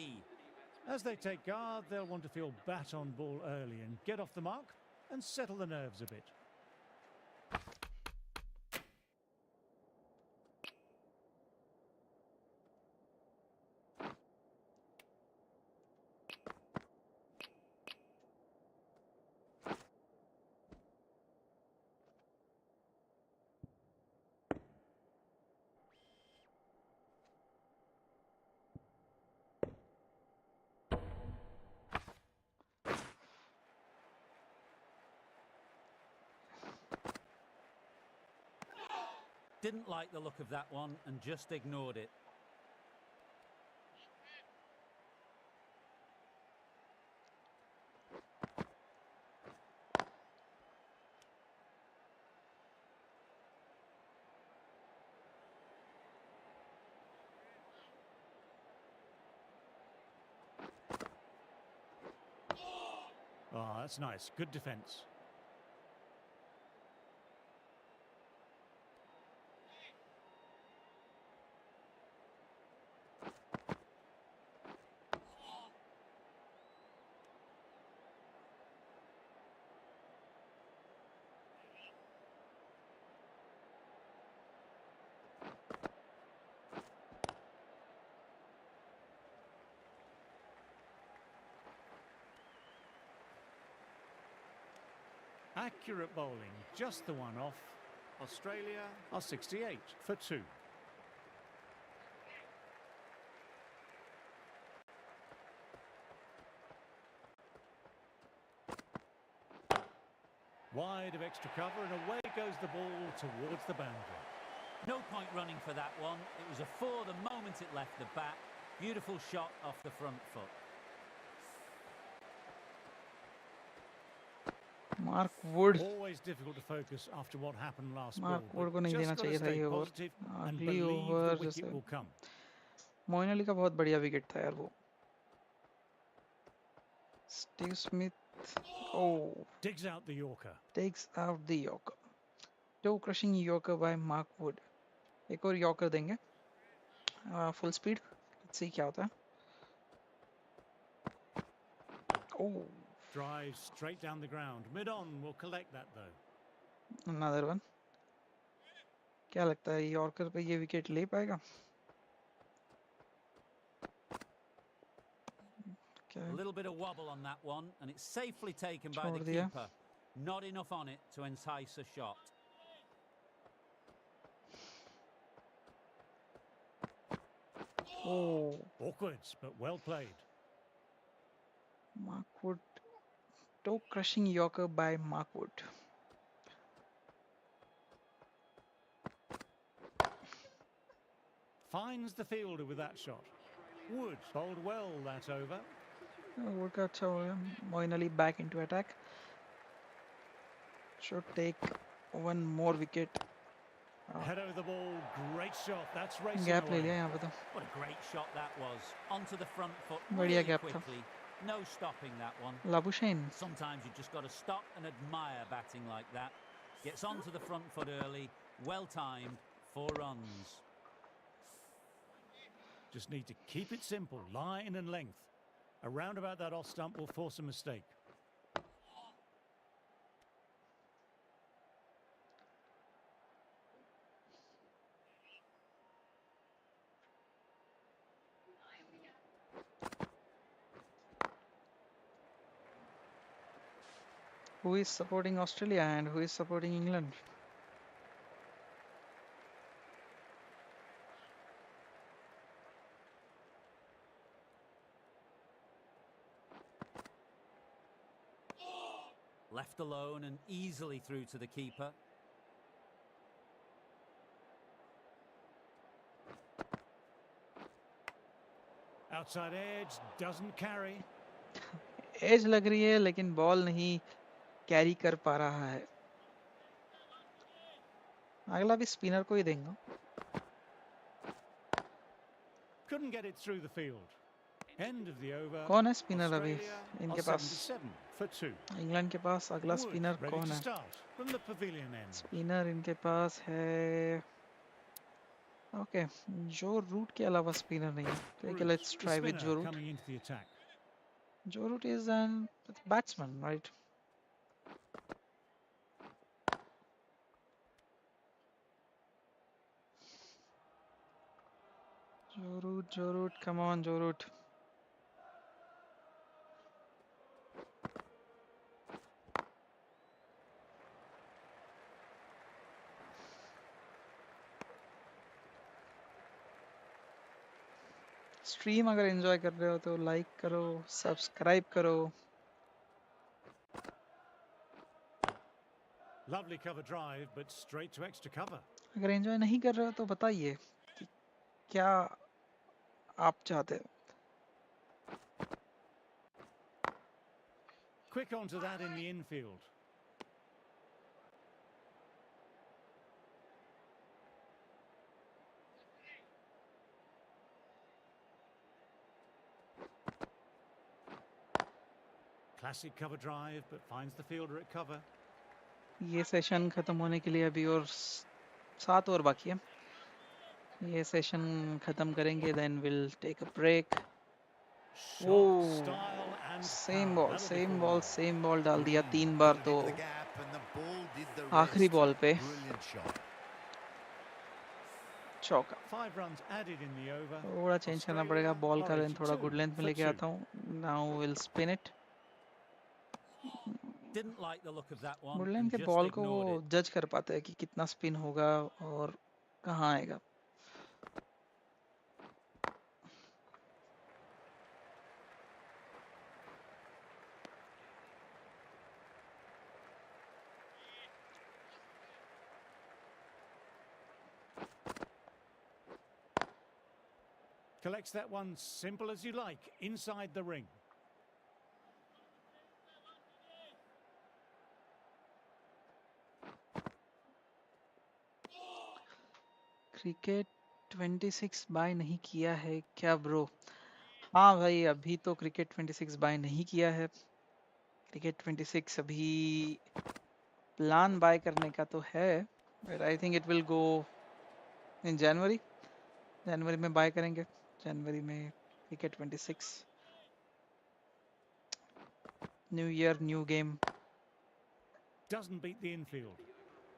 Speaker 1: As they take guard, they'll want to feel bat on ball early and get off the mark and settle the nerves a bit.
Speaker 2: Didn't like the look of that one and just ignored it.
Speaker 1: Oh, that's nice. Good defence. Accurate bowling, just the one off. Australia are 68 for 2. Wide of extra cover and away goes the ball towards the boundary.
Speaker 2: No point running for that one. It was a 4 the moment it left the bat. Beautiful shot off the front foot.
Speaker 4: Mark Wood.
Speaker 1: Always difficult to focus after what happened last ball.
Speaker 4: Mark Wood को
Speaker 1: But
Speaker 4: नहीं
Speaker 1: just
Speaker 4: देना
Speaker 1: got to
Speaker 4: चाहिए था
Speaker 1: stay
Speaker 4: ये over.
Speaker 1: positive and
Speaker 4: अगली
Speaker 1: believe the
Speaker 4: over
Speaker 1: wicket
Speaker 4: जैसे
Speaker 1: will come.
Speaker 4: Moin Ali का बहुत बढ़िया विकेट था यार वो. Steve Smith
Speaker 1: Digs out the Yorker.
Speaker 4: takes out the Yorker. Toe crushing Yorker by Mark Wood. एक और Yorker देंगे. Full speed. Let's see क्या होता है. Oh,
Speaker 1: Drives straight down the ground. Mid-on will collect that though.
Speaker 4: another one. क्या लगता है Yorker पे ये विकेट ले पाएगा?
Speaker 2: A little bit of wobble on that one, and it's safely taken by
Speaker 4: छोड़
Speaker 2: the
Speaker 4: दिया.
Speaker 2: keeper. Not enough on it to entice a shot.
Speaker 4: Oh,
Speaker 1: Awkward, but well played.
Speaker 4: Mark Wood. Toe crushing Yorker by Mark Wood.
Speaker 1: Finds the fielder with that shot. Wood bowled well that over.
Speaker 4: Wood का अच्छा हो गया. Moin Ali back into attack. Should take one more wicket.
Speaker 1: Head over the ball, great shot. That's racing
Speaker 4: Gap ले
Speaker 1: away.
Speaker 4: लिया यहाँ पे तो.
Speaker 2: What a great shot that was. Onto the front foot
Speaker 4: बढ़िया
Speaker 2: really
Speaker 4: gap था.
Speaker 2: quickly. No stopping that one.
Speaker 4: Labuschagne.
Speaker 2: Sometimes you just got to stop and admire batting like that. Gets onto the front foot early. Well timed. 4 runs.
Speaker 1: Just need to keep it simple, line and length. Around about that off stump will force a mistake.
Speaker 4: Who is supporting Australia and who is supporting England?
Speaker 2: Left alone and easily through to the keeper.
Speaker 1: Outside edge, doesn't carry.
Speaker 4: Edge लग रही है लेकिन ball नहीं carry कर पा रहा है. अगला भी स्पिनर को ही देंगे.
Speaker 1: Couldn't get it through the field. End of the over.
Speaker 4: कौन है स्पिनर अभी
Speaker 1: Australia
Speaker 4: इनके
Speaker 1: are
Speaker 4: पास?
Speaker 1: 77 for 2.
Speaker 4: इंग्लैंड के पास अगला
Speaker 1: Wood
Speaker 4: स्पिनर
Speaker 1: ready
Speaker 4: कौन
Speaker 1: to
Speaker 4: है?
Speaker 1: start from the pavilion end.
Speaker 4: Spinner इनके पास है. ओके, जो रूट के अलावा स्पिनर नहीं है. ठीक है,
Speaker 1: Root,
Speaker 4: let's
Speaker 1: the
Speaker 4: try with
Speaker 1: spinner
Speaker 4: Joe Root.
Speaker 1: coming into the attack.
Speaker 4: Joe Root is an batsman, right? Joe Root, come on Joe Root. Stream अगर एंजॉय कर रहे हो तो लाइक करो, सब्सक्राइब करो.
Speaker 1: Lovely cover drive, but straight to extra cover.
Speaker 4: अगर enjoy नहीं कर रहे हो तो बताइए कि क्या आप चाहते हो.
Speaker 1: Quick onto that in the infield. Classic cover drive, but finds the fielder at cover.
Speaker 4: ये सेशन खत्म होने के लिए अभी और 7 और बाकी है. ये सेशन खत्म करेंगे, then will take a break.
Speaker 1: Shot,
Speaker 4: Oh,
Speaker 1: style and
Speaker 4: same
Speaker 1: power.
Speaker 4: Ball
Speaker 1: That'll be called out.
Speaker 4: Same ball डाल दिया 3 बार तो
Speaker 5: Put it into the gap and the ball did the
Speaker 4: आखिरी
Speaker 5: rest.
Speaker 4: बॉल पे
Speaker 5: Brilliant shot.
Speaker 4: चौका.
Speaker 1: 5 runs added in the over.
Speaker 4: थोड़ा change करना पड़ेगा.
Speaker 1: Australia
Speaker 4: ball का
Speaker 1: are
Speaker 4: लेंथ थोड़ा
Speaker 1: 82
Speaker 4: गुड लेंथ में
Speaker 1: for
Speaker 4: लेके
Speaker 1: 2.
Speaker 4: आता हूँ. Now wheel spin it.
Speaker 2: Didn't like the look of that one.
Speaker 4: Good length
Speaker 2: And
Speaker 4: के
Speaker 2: just
Speaker 4: बॉल को
Speaker 2: ignored
Speaker 4: वो
Speaker 2: it.
Speaker 4: जज कर पाते हैं कि कितना स्पिन होगा और कहाँ आएगा.
Speaker 1: Collects that one simple as you like, inside the ring.
Speaker 4: Cricket 26 बाय नहीं किया है क्या ब्रो? हाँ भाई, अभी तो क्रिकेट 26 बाय नहीं किया है. क्रिकेट 26 अभी प्लान बाय करने का तो है, but I think it will go in January. जनवरी में बाय करेंगे. जनवरी में cricket 26. New year new game.
Speaker 1: Doesn't beat the infield.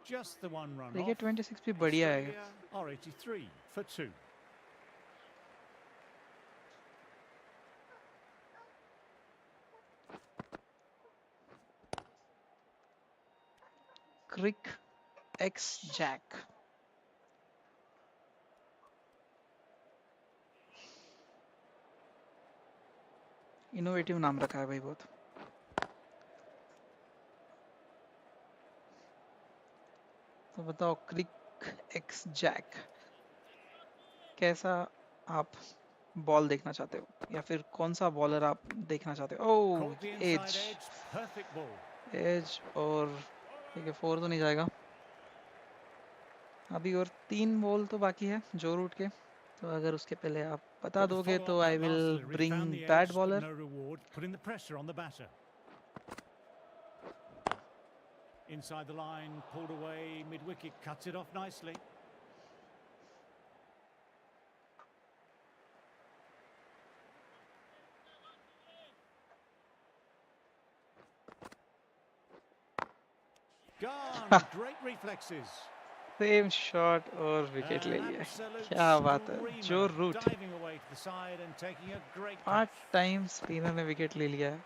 Speaker 1: Just the one run
Speaker 4: cricket
Speaker 1: off.
Speaker 4: 26 भी बढ़िया है.
Speaker 1: Australia are 83 for 2.
Speaker 4: Crick X Jack. Innovative नाम रखा है भाई बहुत. तो बताओ, क्रिक एक्स जैक कैसा आप बॉल देखना चाहते हो, या फिर कौन सा बॉलर आप देखना चाहते हो? Oh,
Speaker 1: Caught the inside
Speaker 4: edge
Speaker 1: edge. Perfect ball.
Speaker 4: Edge और ठीक है, 4 तो नहीं जाएगा. अभी और 3 बॉल तो बाकी है जो रूट के. तो अगर उसके पहले आप बता
Speaker 1: Got to
Speaker 4: दोगे
Speaker 1: follow
Speaker 4: तो
Speaker 1: up
Speaker 4: I
Speaker 1: that
Speaker 4: will
Speaker 1: lastly.
Speaker 4: Bring
Speaker 1: Refound the
Speaker 4: that
Speaker 1: edge, but
Speaker 4: bowler.
Speaker 1: no reward. Putting the pressure on the batter. Inside the line, pulled away, mid-wicket, cuts it off nicely. Gone. Great reflexes.
Speaker 4: Same shot और wicket ले
Speaker 1: An
Speaker 4: लिया.
Speaker 1: absolute
Speaker 4: क्या बात है.
Speaker 1: screamer,
Speaker 4: Joe Root
Speaker 1: diving away to the side and taking a great
Speaker 4: part
Speaker 1: catch.
Speaker 4: Time spinner ने wicket ले लिया.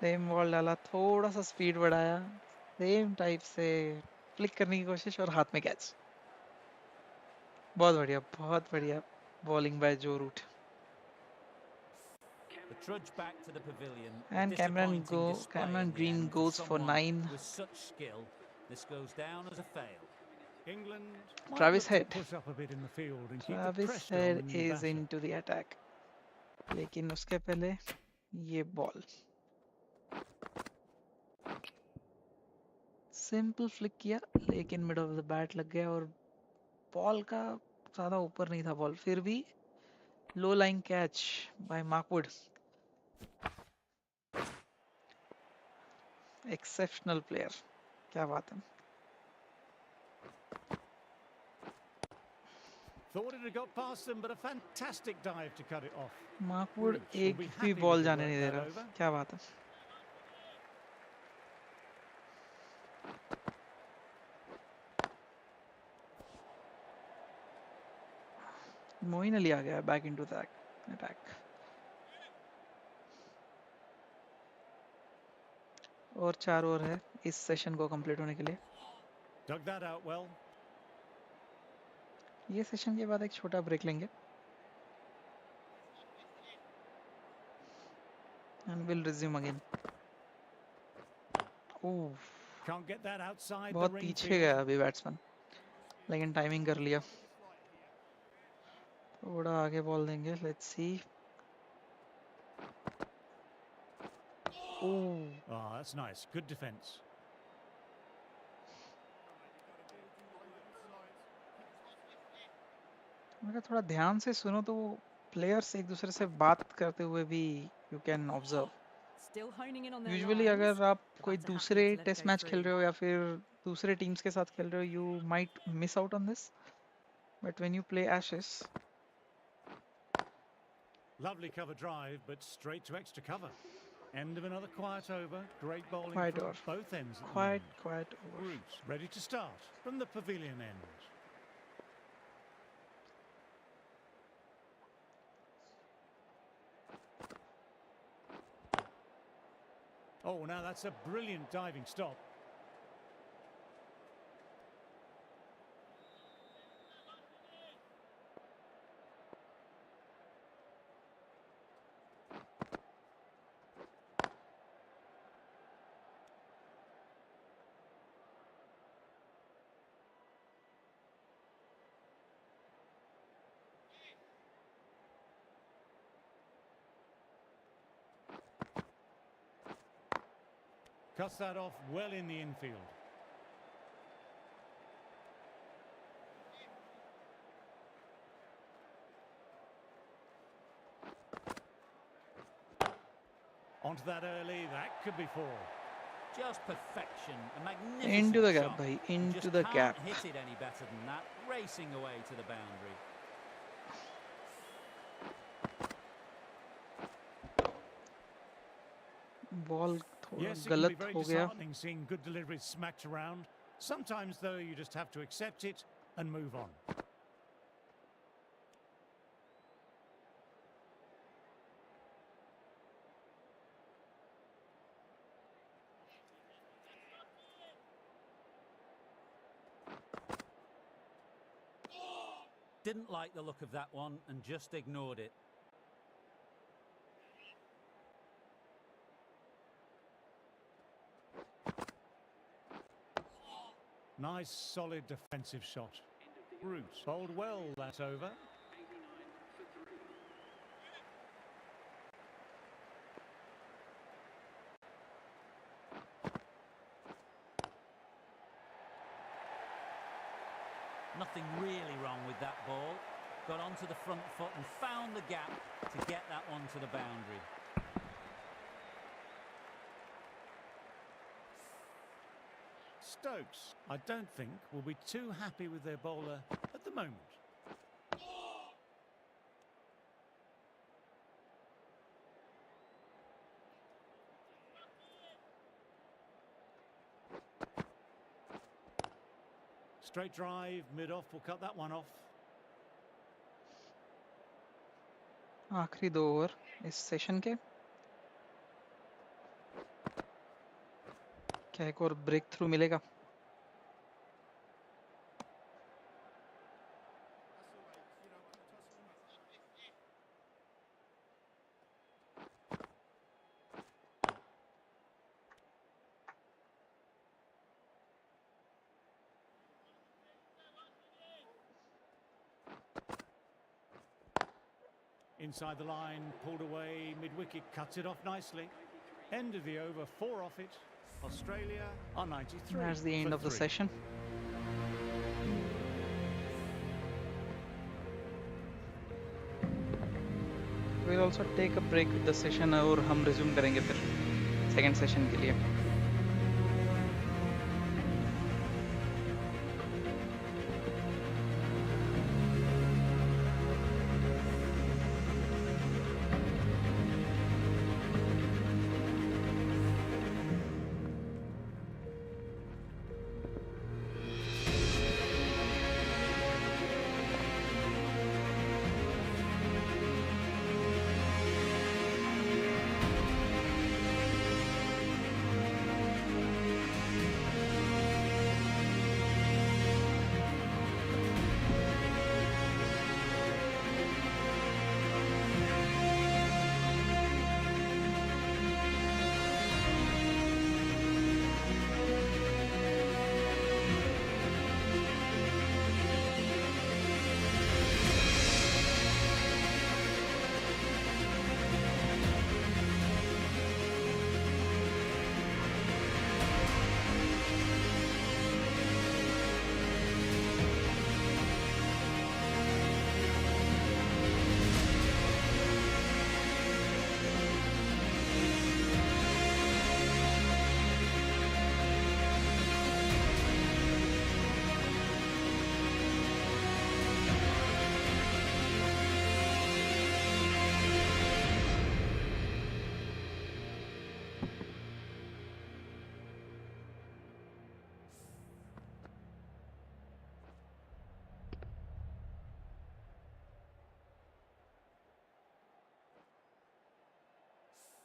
Speaker 4: Same ball डाला, थोड़ा सा स्पीड बढ़ाया, सेम टाइप से फ्लिक करने की कोशिश और हाथ में कैच. बहुत बढ़िया बॉलिंग बाय जो root.
Speaker 2: The trudge back to the pavilion.
Speaker 4: And Cameron Green goes for 9.
Speaker 2: With such skill, this goes down as a fail.
Speaker 1: England might
Speaker 4: Travis
Speaker 1: look to
Speaker 4: Head.
Speaker 1: push up a bit in the field and keep the
Speaker 4: Travis
Speaker 1: pressure on
Speaker 4: Head
Speaker 1: the new
Speaker 4: is
Speaker 1: batter.
Speaker 4: into the attack. लेकिन उसके पहले ये ball simple flick किया, लेकिन mid of the bat लग गया और ball का ज़्यादा ऊपर नहीं था बॉल, फिर भी low line catch by Mark Wood. Exceptional player, क्या बात है.
Speaker 1: Thought it had got past them, but a fantastic dive to cut it off.
Speaker 4: Mark Wood
Speaker 1: Roots will
Speaker 4: एक
Speaker 1: be
Speaker 4: भी
Speaker 1: happy
Speaker 4: बॉल
Speaker 1: with the
Speaker 4: जाने
Speaker 1: work
Speaker 4: नहीं दे
Speaker 1: that
Speaker 4: रहा,
Speaker 1: over.
Speaker 4: क्या बात है. मोइन अली आ गया बैक इनटू द अटैक. और 4 ओवर है इस सेशन को कंप्लीट होने के लिए.
Speaker 1: Dug that out well.
Speaker 4: ये सेशन के बाद एक छोटा ब्रेक लेंगे and we'll resume again. Oh,
Speaker 1: Can't get that outside the
Speaker 4: बहुत
Speaker 1: ring
Speaker 4: पीछे
Speaker 1: field.
Speaker 4: गया अभी बैट्समैन, लेकिन टाइमिंग कर लिया. थोड़ा आगे बॉल देंगे, let's see. Oh,
Speaker 1: Oh, that's nice. Good defence.
Speaker 4: मैं कहा थोड़ा ध्यान से सुनो तो प्लेयर्स एक दूसरे से बात करते हुए भी you can observe.
Speaker 6: Still honing in on their
Speaker 4: usually
Speaker 6: lines.
Speaker 4: अगर आप
Speaker 6: The
Speaker 4: कोई
Speaker 6: batter happy
Speaker 4: दूसरे
Speaker 6: to let it
Speaker 4: test
Speaker 6: go
Speaker 4: match खेल
Speaker 6: through.
Speaker 4: रहे हो या फिर दूसरे टीम्स के साथ खेल रहे हो, you might miss out on this, but when you play ashes.
Speaker 1: Lovely cover drive, but straight to extra cover. End of another quiet over. Great bowling
Speaker 4: Quiet
Speaker 1: from
Speaker 4: over.
Speaker 1: both ends. At the
Speaker 4: Quiet
Speaker 1: moment.
Speaker 4: quiet over.
Speaker 1: Roots ready to start from the pavilion end. Oh, now that's a brilliant diving stop. Cuts that off well in the infield. Onto that early, that could be 4.
Speaker 2: Just perfection, a magnificent
Speaker 4: Into the gap,
Speaker 2: shot.
Speaker 4: bhai,
Speaker 2: You
Speaker 4: into
Speaker 2: just
Speaker 4: the
Speaker 2: can't
Speaker 4: gap.
Speaker 2: hit it any better than that, racing away to the boundary.
Speaker 4: Ball थोड़ा
Speaker 1: Yes, it can be
Speaker 4: गलत
Speaker 1: very
Speaker 4: हो गया.
Speaker 1: disheartening seeing good deliveries smacked around. Sometimes, though, you just have to accept it and move on.
Speaker 2: Didn't like the look of that one and just ignored it.
Speaker 1: Nice, solid defensive shot. Roots bowled well that over.
Speaker 3: 89 for 3.
Speaker 2: Nothing really wrong with that ball. Got onto the front foot and found the gap to get that one to the boundary.
Speaker 1: Stokes, I don't think, will be too happy with their bowler at the moment. Straight drive, mid-off, will cut that one off.
Speaker 4: आखिरी 2 over इस session के. क्या एक और break through मिलेगा?
Speaker 1: Inside the line, pulled away, mid-wicket, cuts it off nicely. End of the over, 4 off it. Australia are 93.
Speaker 4: That's the end
Speaker 1: for
Speaker 4: of the
Speaker 1: 3.
Speaker 4: session. We'll also take a break with the session और हम resume करेंगे फिर second session के लिए.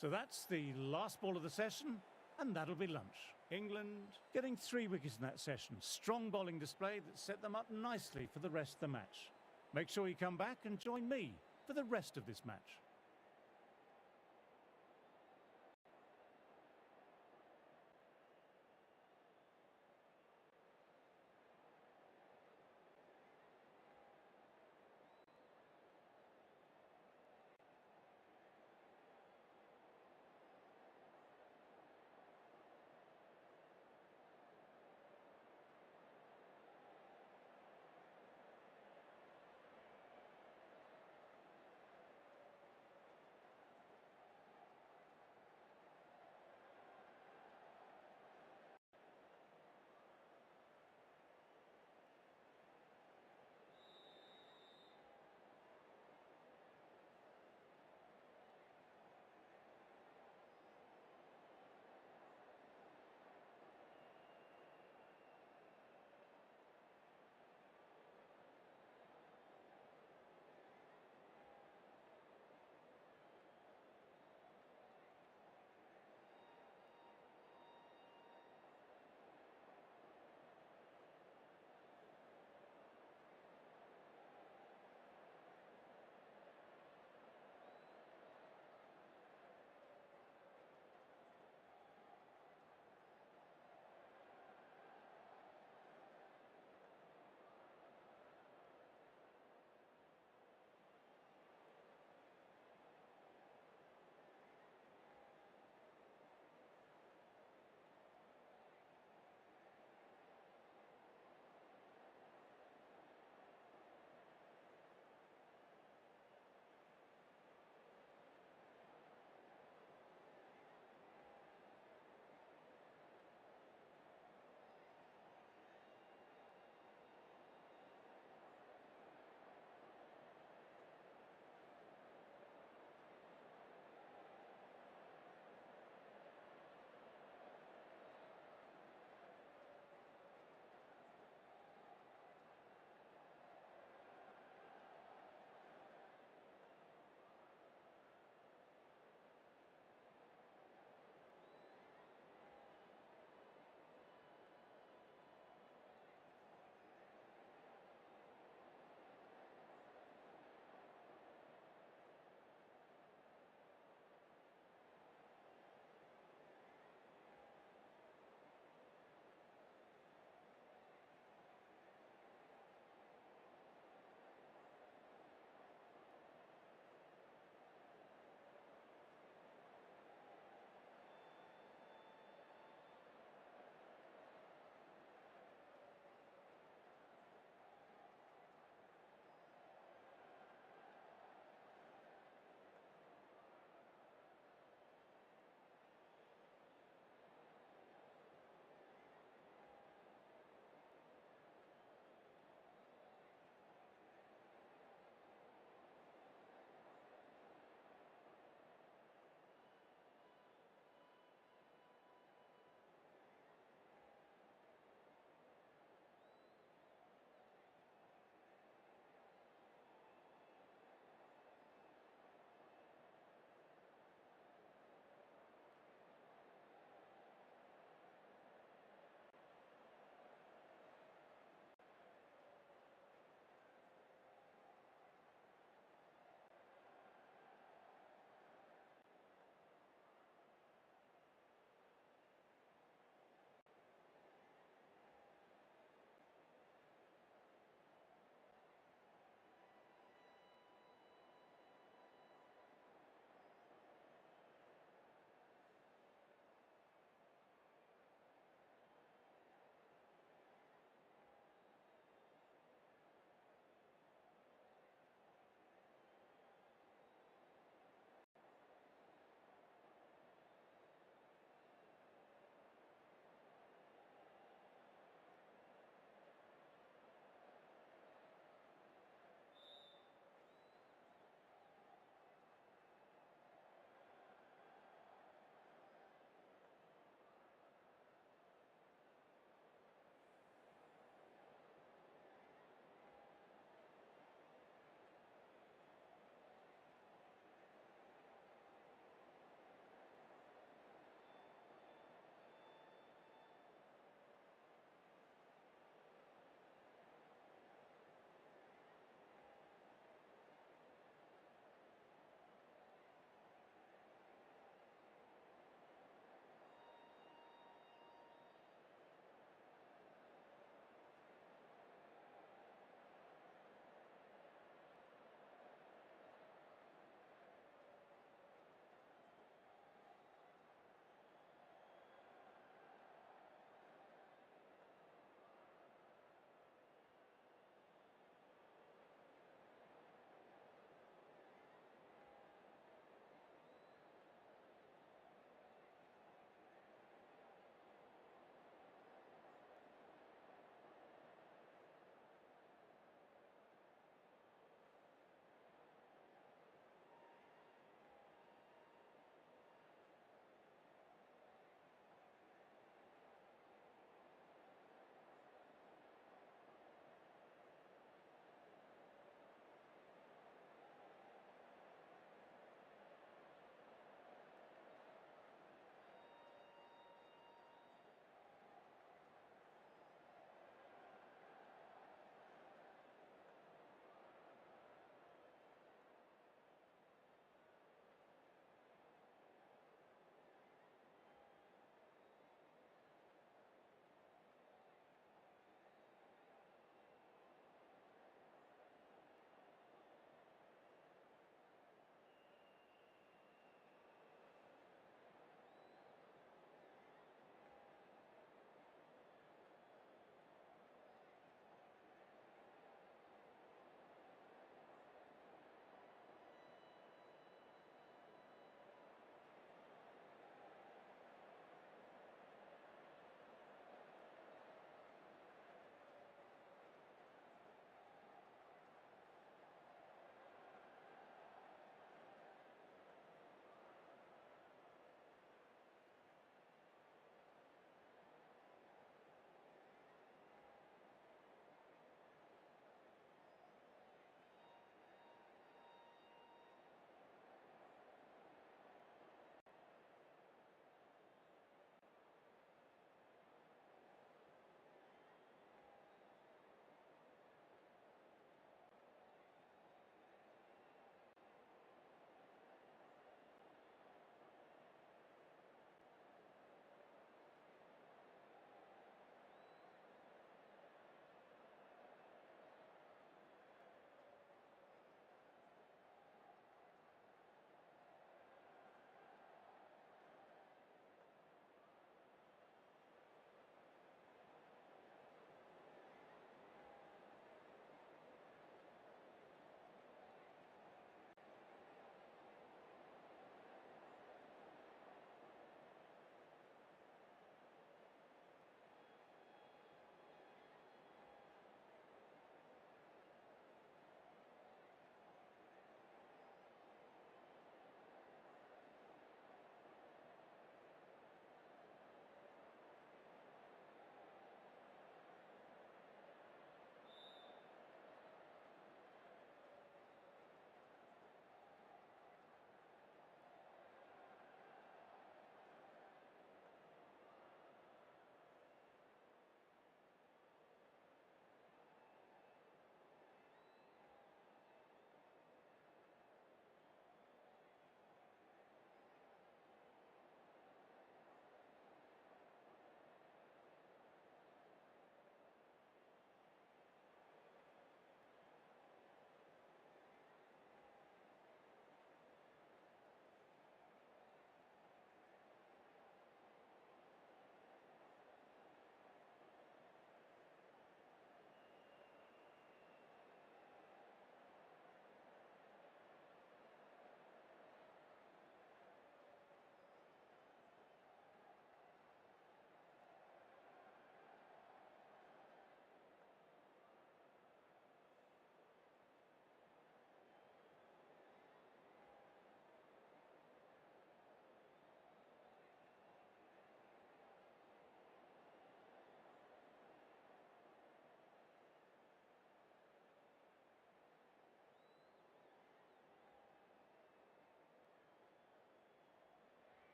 Speaker 1: So that's the last ball of the session, and that'll be lunch. England getting 3 wickets in that session. Strong bowling display that set them up nicely for the rest of the match. Make sure you come back and join me for the rest of this match.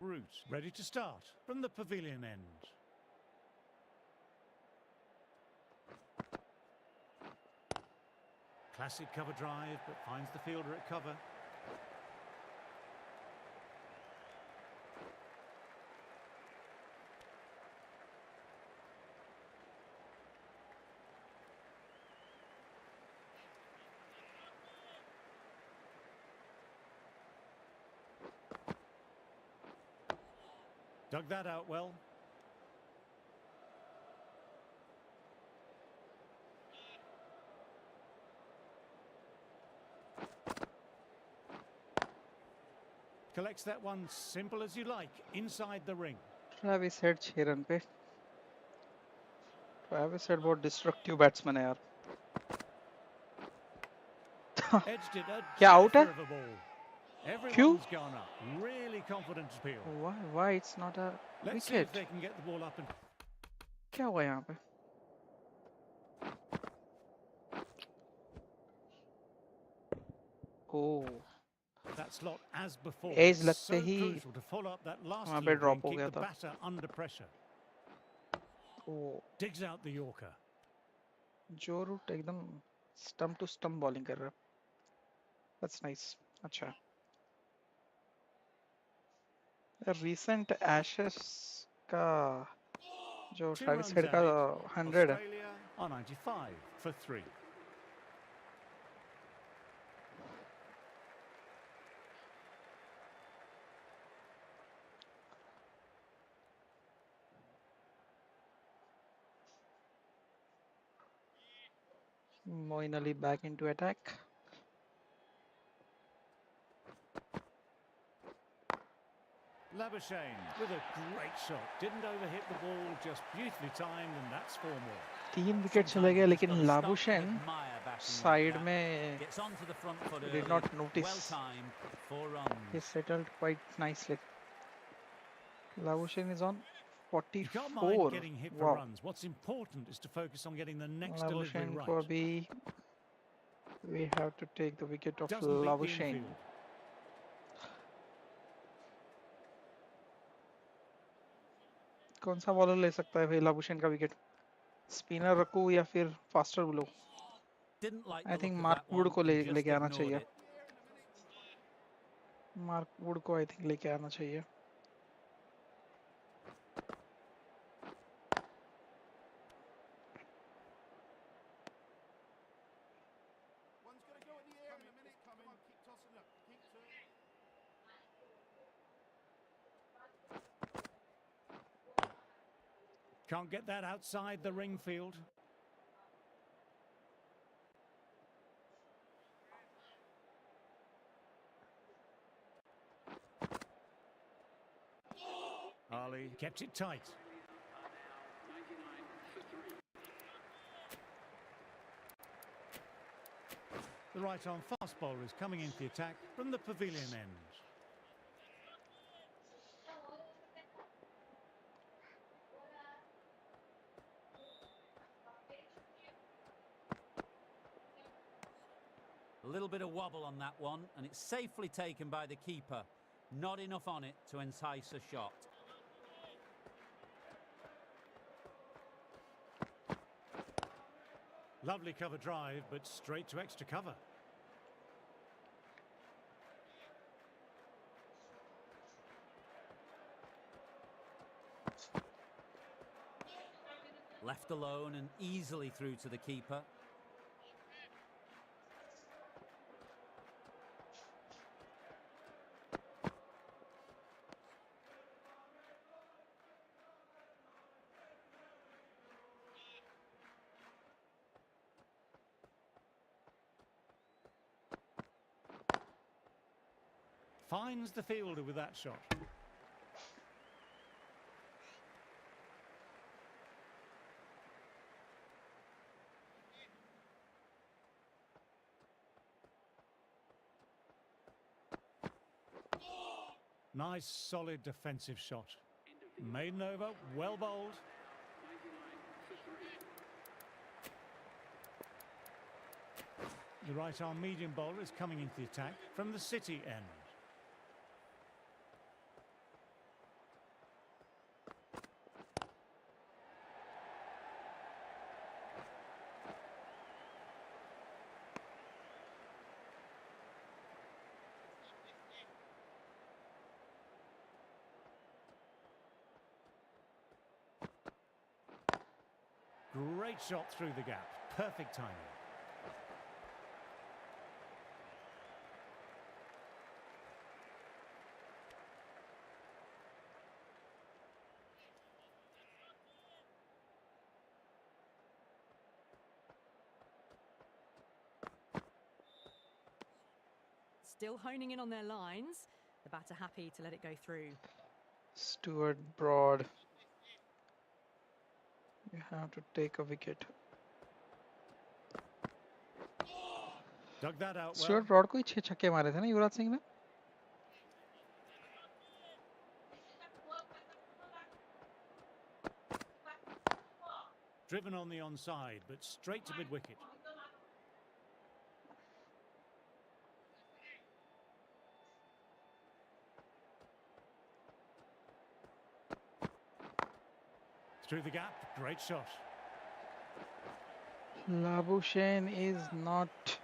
Speaker 1: route. Ready to start from the pavilion end. Classic cover drive, but finds the fielder at cover. Dug that out well. Collects that one simple as you like, inside the ring.
Speaker 4: Travis head 6 run पे. Travis head बहुत destructive batsman है यार.
Speaker 1: Edged it a
Speaker 4: क्या out है?
Speaker 1: dapper of a ball. Everyone's gone up. Really confident appeal.
Speaker 4: Why it's not a
Speaker 1: Let's see if
Speaker 4: wicket?
Speaker 1: they can get the ball up and
Speaker 4: क्या हुआ यहाँ पे? Oh,
Speaker 1: that slot as before.
Speaker 4: Edge लगते
Speaker 1: So
Speaker 4: he
Speaker 1: crucial to follow up that last
Speaker 4: वहाँ पे
Speaker 1: delivery
Speaker 4: drop
Speaker 1: and
Speaker 4: हो
Speaker 1: keep
Speaker 4: गया
Speaker 1: the
Speaker 4: था.
Speaker 1: batter under pressure.
Speaker 4: Oh,
Speaker 1: Digs out the Yorker.
Speaker 4: जो रूट एकदम स्टंप टू स्टंप बॉलिंग कर रहा है. That's nice. अच्छा. Recent Ashes का जो
Speaker 1: 2
Speaker 4: ट्रेविस
Speaker 1: runs
Speaker 4: हेड का
Speaker 1: added.
Speaker 4: 100 है.
Speaker 1: Australia are 95 for 3.
Speaker 4: Moeen Ali back into attack.
Speaker 1: Labuschagne with a great shot. Didn't overhit the ball, just beautifully timed, and that's 4 more.
Speaker 4: 3 wicket चले गए लेकिन Labuschagne side में
Speaker 2: Gets onto the front foot
Speaker 4: did
Speaker 2: early.
Speaker 4: not notice.
Speaker 2: Well timed. 4 runs.
Speaker 4: he settled quite nicely. Labuschagne is on
Speaker 1: You can't mind
Speaker 4: 44.
Speaker 1: getting hit for
Speaker 4: Wow.
Speaker 1: runs. What's important is to focus on getting the next delivery
Speaker 4: Labuschagne
Speaker 1: right.
Speaker 4: को अभी we have to take the wicket of
Speaker 1: Doesn't beat the
Speaker 4: Labuschagne.
Speaker 1: infield.
Speaker 4: कौन सा bowler ले सकता है भाई Labuschagne का wicket? Spinner रखूं या फिर फास्टर बोलो?
Speaker 2: Didn't like
Speaker 4: I
Speaker 2: the
Speaker 4: think
Speaker 2: look of
Speaker 4: Mark
Speaker 2: that
Speaker 4: Wood
Speaker 2: one
Speaker 4: को
Speaker 2: and just
Speaker 4: लेके आना
Speaker 2: ignored
Speaker 4: चाहिए.
Speaker 2: it.
Speaker 4: मार्क वुड को आई थिंक लेके आना चाहिए.
Speaker 1: Can't get that outside the ring field. Ali kept it tight. The right-arm fast bowler is coming into the attack from the pavilion end.
Speaker 2: A little bit of wobble on that one, and it's safely taken by the keeper. Not enough on it to entice a shot.
Speaker 1: Lovely cover drive, but straight to extra cover.
Speaker 2: Left alone and easily through to the keeper.
Speaker 1: Finds the fielder with that shot. Nice, solid defensive shot. Maiden over, well bowled. The right-arm medium bowler is coming into the attack from the City end. Great shot through the gap. Perfect timing.
Speaker 6: Still honing in on their lines. The batter happy to let it go through.
Speaker 4: Stuart Broad. You have to take a wicket.
Speaker 1: Dug that out well.
Speaker 4: Stuart Broad को ही 6 छक्के मारे थे ना युवराज सिंह ने?
Speaker 1: Driven on the onside, but straight to mid-wicket. Through the gap, great shot.
Speaker 4: Labuschagne is not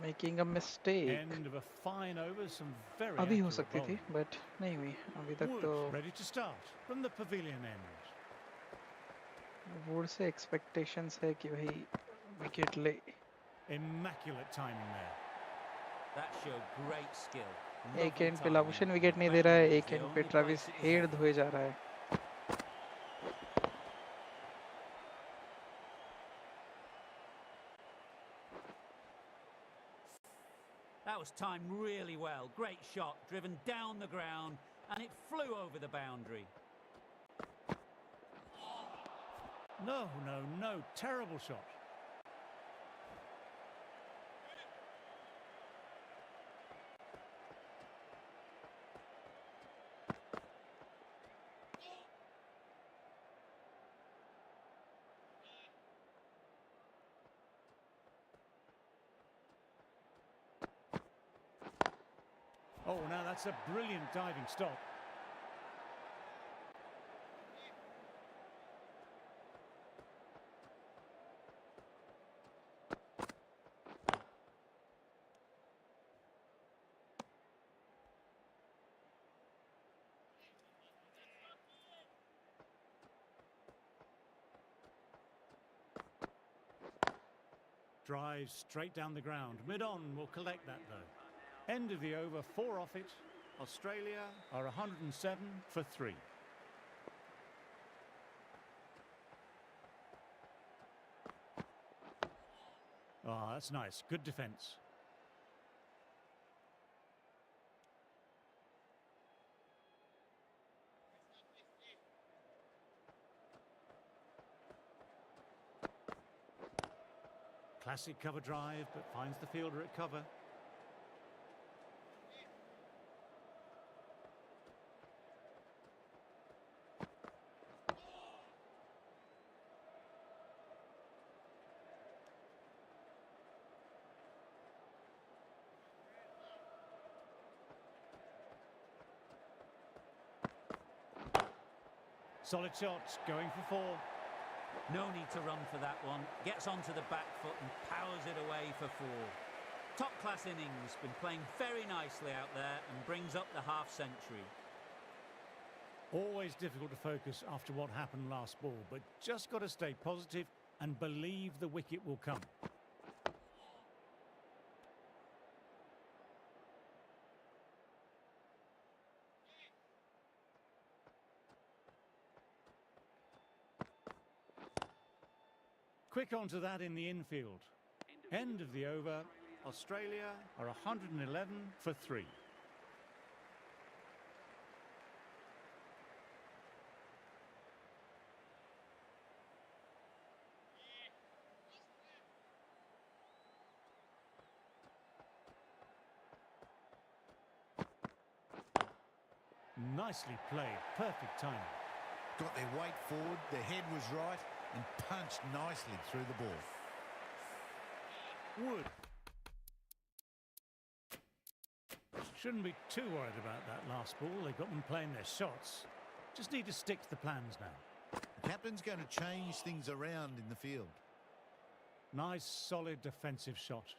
Speaker 4: making a mistake.
Speaker 1: End of a fine over, some very
Speaker 4: अभी हो
Speaker 1: accurate
Speaker 4: सकती थी,
Speaker 1: bowling.
Speaker 4: but नहीं हुई. अभी तक
Speaker 1: Wood
Speaker 4: तो
Speaker 1: ready to start from the pavilion end.
Speaker 4: Would say expectations है कि भाई wicket ले.
Speaker 1: Immaculate timing there.
Speaker 2: That showed great skill.
Speaker 4: एक
Speaker 2: Lovely
Speaker 4: एंड पे
Speaker 2: timing.
Speaker 4: लाबुशेन विकेट नहीं दे रहा है, एक एंड पे ट्रेविस हेड धोए जा रहा है.
Speaker 2: That was timed really well. Great shot, driven down the ground, and it flew over the boundary.
Speaker 1: No, no, no. Terrible shot. Oh, now that's a brilliant diving stop. Drives straight down the ground. Mid-on will collect that though. End of the over, 4 off it. Australia are 107 for 3. Oh, that's nice. Good defence. Classic cover drive, but finds the fielder at cover. Solid shots, going for 4.
Speaker 2: No need to run for that one. Gets onto the back foot and powers it away for 4. Top-class innings, been playing very nicely out there and brings up the half-century.
Speaker 1: Always difficult to focus after what happened last ball, but just got to stay positive and believe the wicket will come. Quick onto that in the infield. End of the over. Australia are 111 for 3. Nicely played. Perfect timing.
Speaker 5: Got their weight forward, their head was right, and punched nicely through the ball.
Speaker 1: Wood. Shouldn't be too worried about that last ball. They've got them playing their shots. Just need to stick to the plans now.
Speaker 5: The captain's going to change things around in the field.
Speaker 1: Nice, solid defensive shot.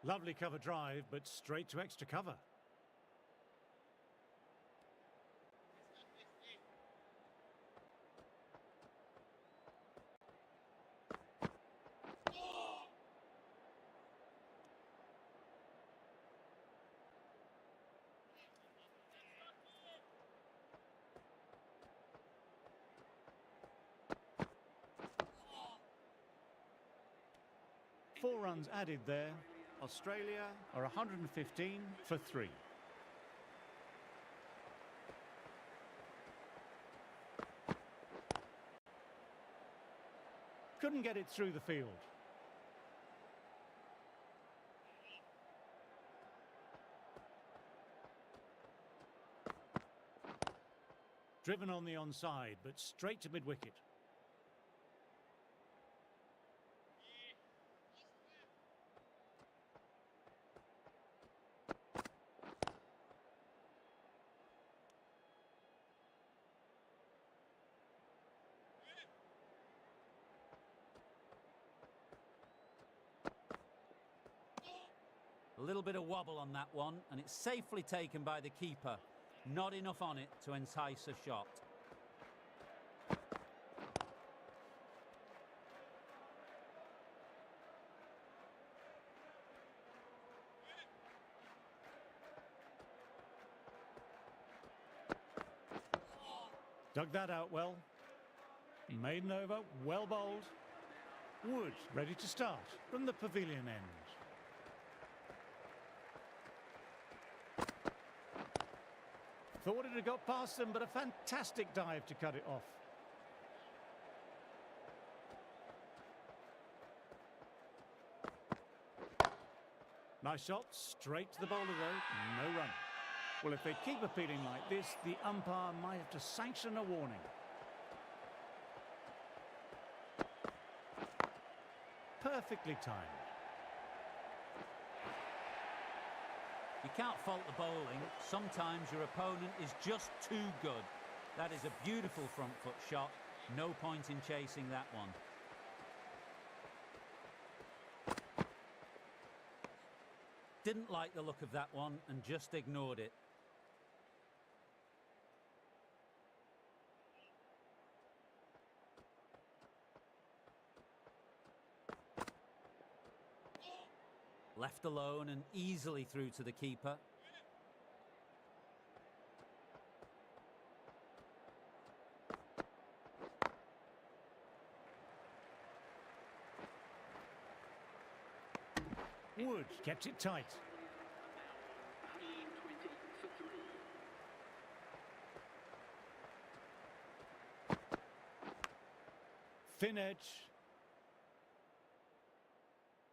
Speaker 1: Lovely cover drive, but straight to extra cover. Four runs added there. Australia are 115 for 3. Couldn't get it through the field. Driven on the onside, but straight to mid-wicket.
Speaker 2: A little bit of wobble on that one, and it's safely taken by the keeper. Not enough on it to entice a shot.
Speaker 1: Dug that out well. Maiden over, well bowled. Wood ready to start from the pavilion end. Thought it had got past them, but a fantastic dive to cut it off. Nice shot, straight to the bowler though, no run. Well, if they keep appealing like this, the umpire might have to sanction a warning. Perfectly timed.
Speaker 2: You can't fault the bowling. Sometimes your opponent is just too good. That is a beautiful front foot shot. No point in chasing that one. Didn't like the look of that one and just ignored it. Left alone and easily through to the keeper.
Speaker 1: Wood kept it tight.
Speaker 3: 120 for 3.
Speaker 1: Thin edge.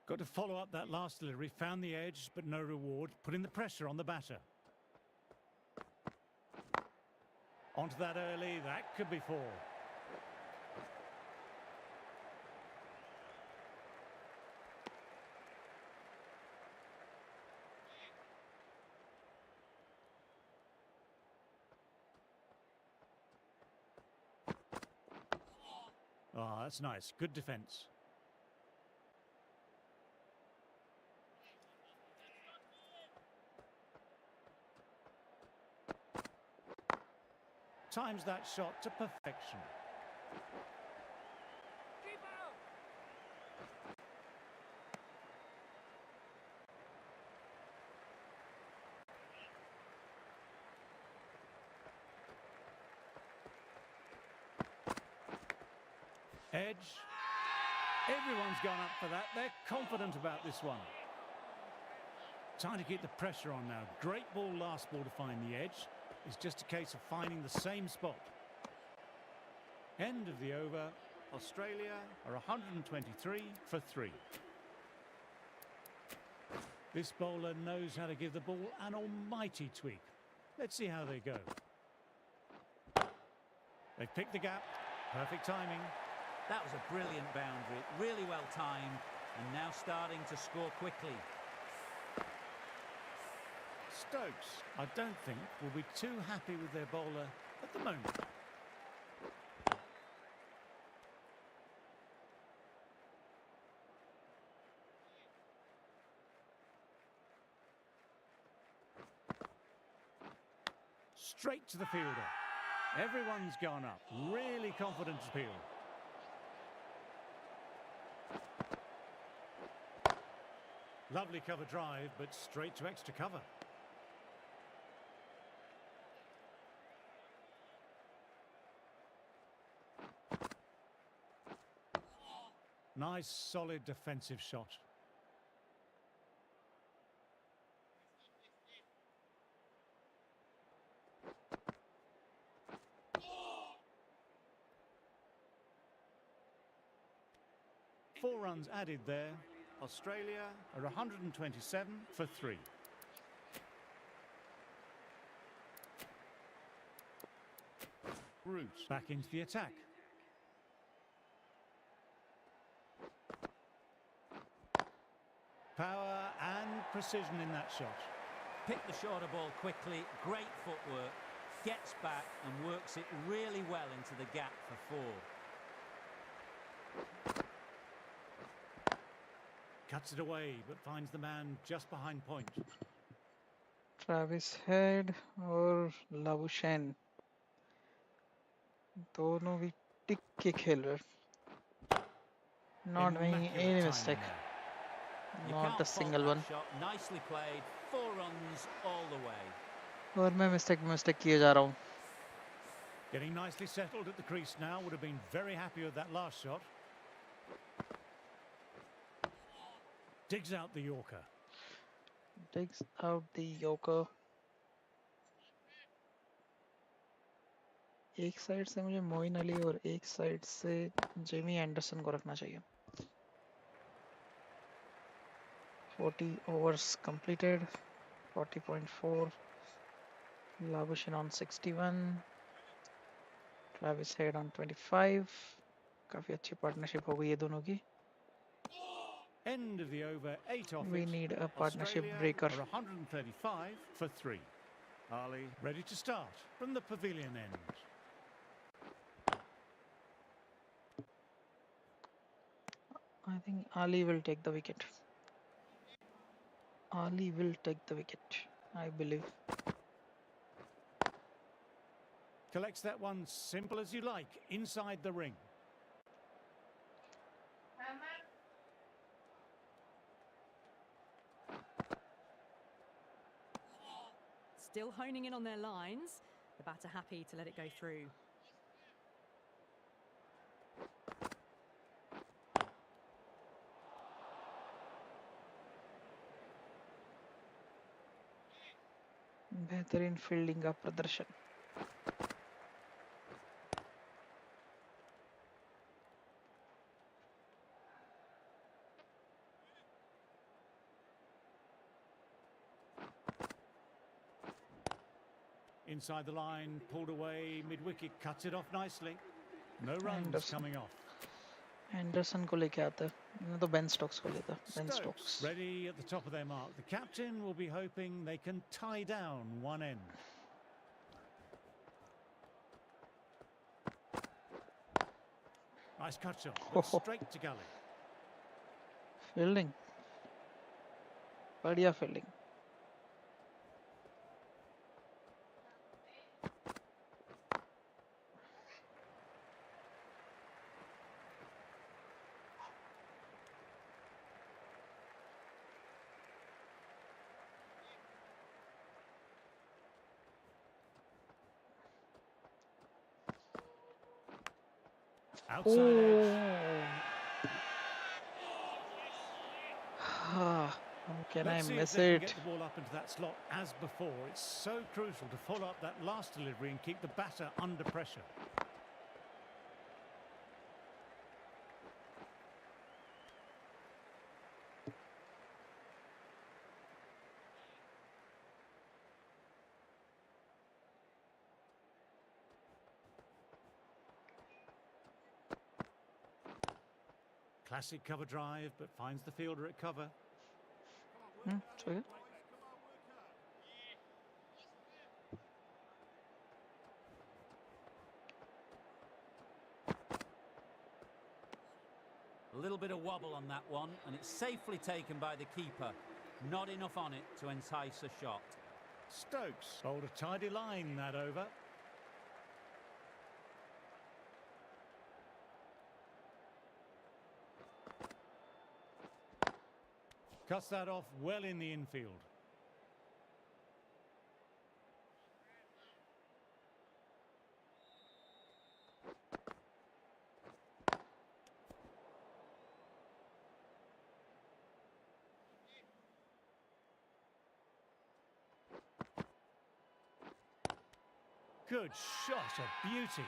Speaker 1: Got to follow up that last delivery. Found the edge, but no reward. Putting the pressure on the batter. Onto that early. That could be 4. Ah, that's nice. Good defence. Times that shot to perfection. Edge. Everyone's gone up for that. They're confident about this one. Time to keep the pressure on now. Great ball last ball to find the edge. It's just a case of finding the same spot. End of the over. Australia are 123 for 3. This bowler knows how to give the ball an almighty tweak. Let's see how they go. They've picked the gap. Perfect timing.
Speaker 2: That was a brilliant boundary. Really well timed. And now starting to score quickly.
Speaker 1: Stokes, I don't think, will be too happy with their bowler at the moment. straight to the fielder. Everyone's gone up. Really confident appeal. Lovely cover drive, but straight to extra cover. Nice, solid defensive shot. Four runs added there. Australia are 127 for 3. Root back into the attack. Power and precision in that shot.
Speaker 2: Picked the shorter ball quickly, great footwork, gets back and works it really well into the gap for 4.
Speaker 1: Cuts it away, but finds the man just behind point.
Speaker 4: Travis Head और Labuschagne दोनों भी टिक के खेल रहे. Not making any mistake.
Speaker 2: You
Speaker 4: Not
Speaker 2: can't
Speaker 4: a
Speaker 2: fault
Speaker 4: single
Speaker 2: that
Speaker 4: one.
Speaker 2: shot. Nicely played. 4 runs all the way.
Speaker 4: और मैं mistake किए जा रहा हूँ.
Speaker 1: Getting nicely settled at the crease now. Would have been very happy with that last shot. Digs out the Yorker.
Speaker 4: Digs out the Yorker. एक side से मुझे मोइन अली और एक साइड से जेमी एंडरसन को रखना चाहिए. 40 overs completed. 40.4. Labuschagne on 61. Travis Head on 25. काफी अच्छी पार्टनरशिप हो गई है दोनों की.
Speaker 1: End of the over, 8 off
Speaker 4: We
Speaker 1: it.
Speaker 4: need a partnership
Speaker 1: Australia
Speaker 4: breaker.
Speaker 1: are 135 for 3. Ali ready to start from the pavilion end.
Speaker 4: I think Ali will take the wicket. Ali will take the wicket, I believe.
Speaker 1: Collects that one simple as you like, inside the ring.
Speaker 6: Still honing in on their lines. The batter happy to let it go through.
Speaker 4: बेहतरीन fielding का प्रदर्शन.
Speaker 1: Inside the line, pulled away, mid-wicket, cuts it off nicely. No runs
Speaker 4: Anderson.
Speaker 1: coming off.
Speaker 4: Anderson को लेके आता है. मैं तो Ben Stokes को लेता. Ben
Speaker 1: Stokes
Speaker 4: Stokes.
Speaker 1: ready at the top of their mark. The captain will be hoping they can tie down one end. Nice cut shot, but straight to gully.
Speaker 4: Fielding. बढ़िया fielding.
Speaker 1: Outside edge.
Speaker 4: How can I
Speaker 1: Let's see if
Speaker 4: miss
Speaker 1: they can
Speaker 4: it?
Speaker 1: get the ball up into that slot as before. It's so crucial to follow up that last delivery and keep the batter under pressure. Classic cover drive, but finds the fielder at cover.
Speaker 4: सही.
Speaker 2: A little bit of wobble on that one, and it's safely taken by the keeper. Not enough on it to entice a shot.
Speaker 1: Stokes bowled a tidy line that over. Cuts that off well in the infield. Good shot, a beauty.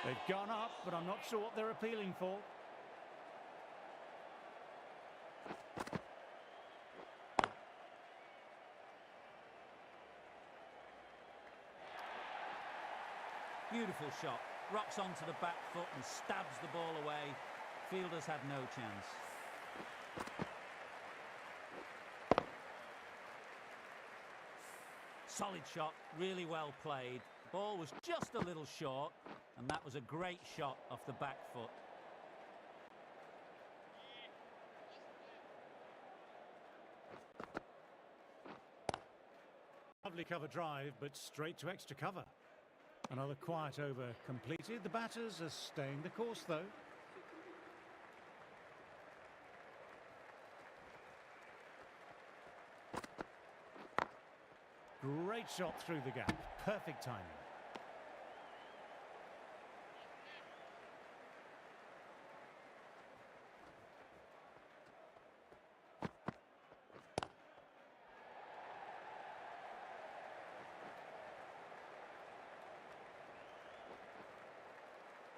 Speaker 1: They've gone up, but I'm not sure what they're appealing for.
Speaker 2: Beautiful shot. Rocks onto the back foot and stabs the ball away. Fielders had no chance. Solid shot, really well played. Ball was just a little short, and that was a great shot off the back foot.
Speaker 1: Lovely cover drive, but straight to extra cover. Another quiet over completed. The batters are staying the course, though. Great shot through the gap. Perfect timing.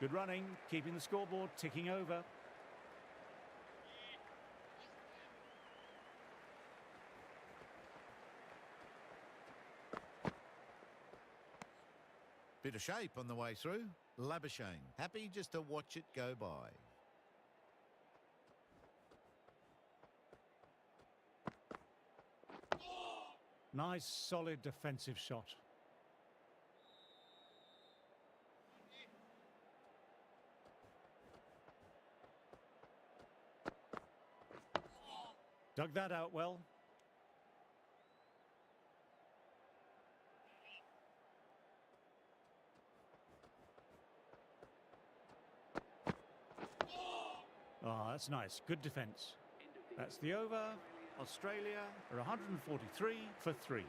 Speaker 1: Good running, keeping the scoreboard ticking over.
Speaker 5: Bit of shape on the way through. Labuschagne, happy just to watch it go by.
Speaker 1: Nice, solid defensive shot. Dug that out well. Oh, that's nice. Good defence. That's the over. Australia are 143 for 3.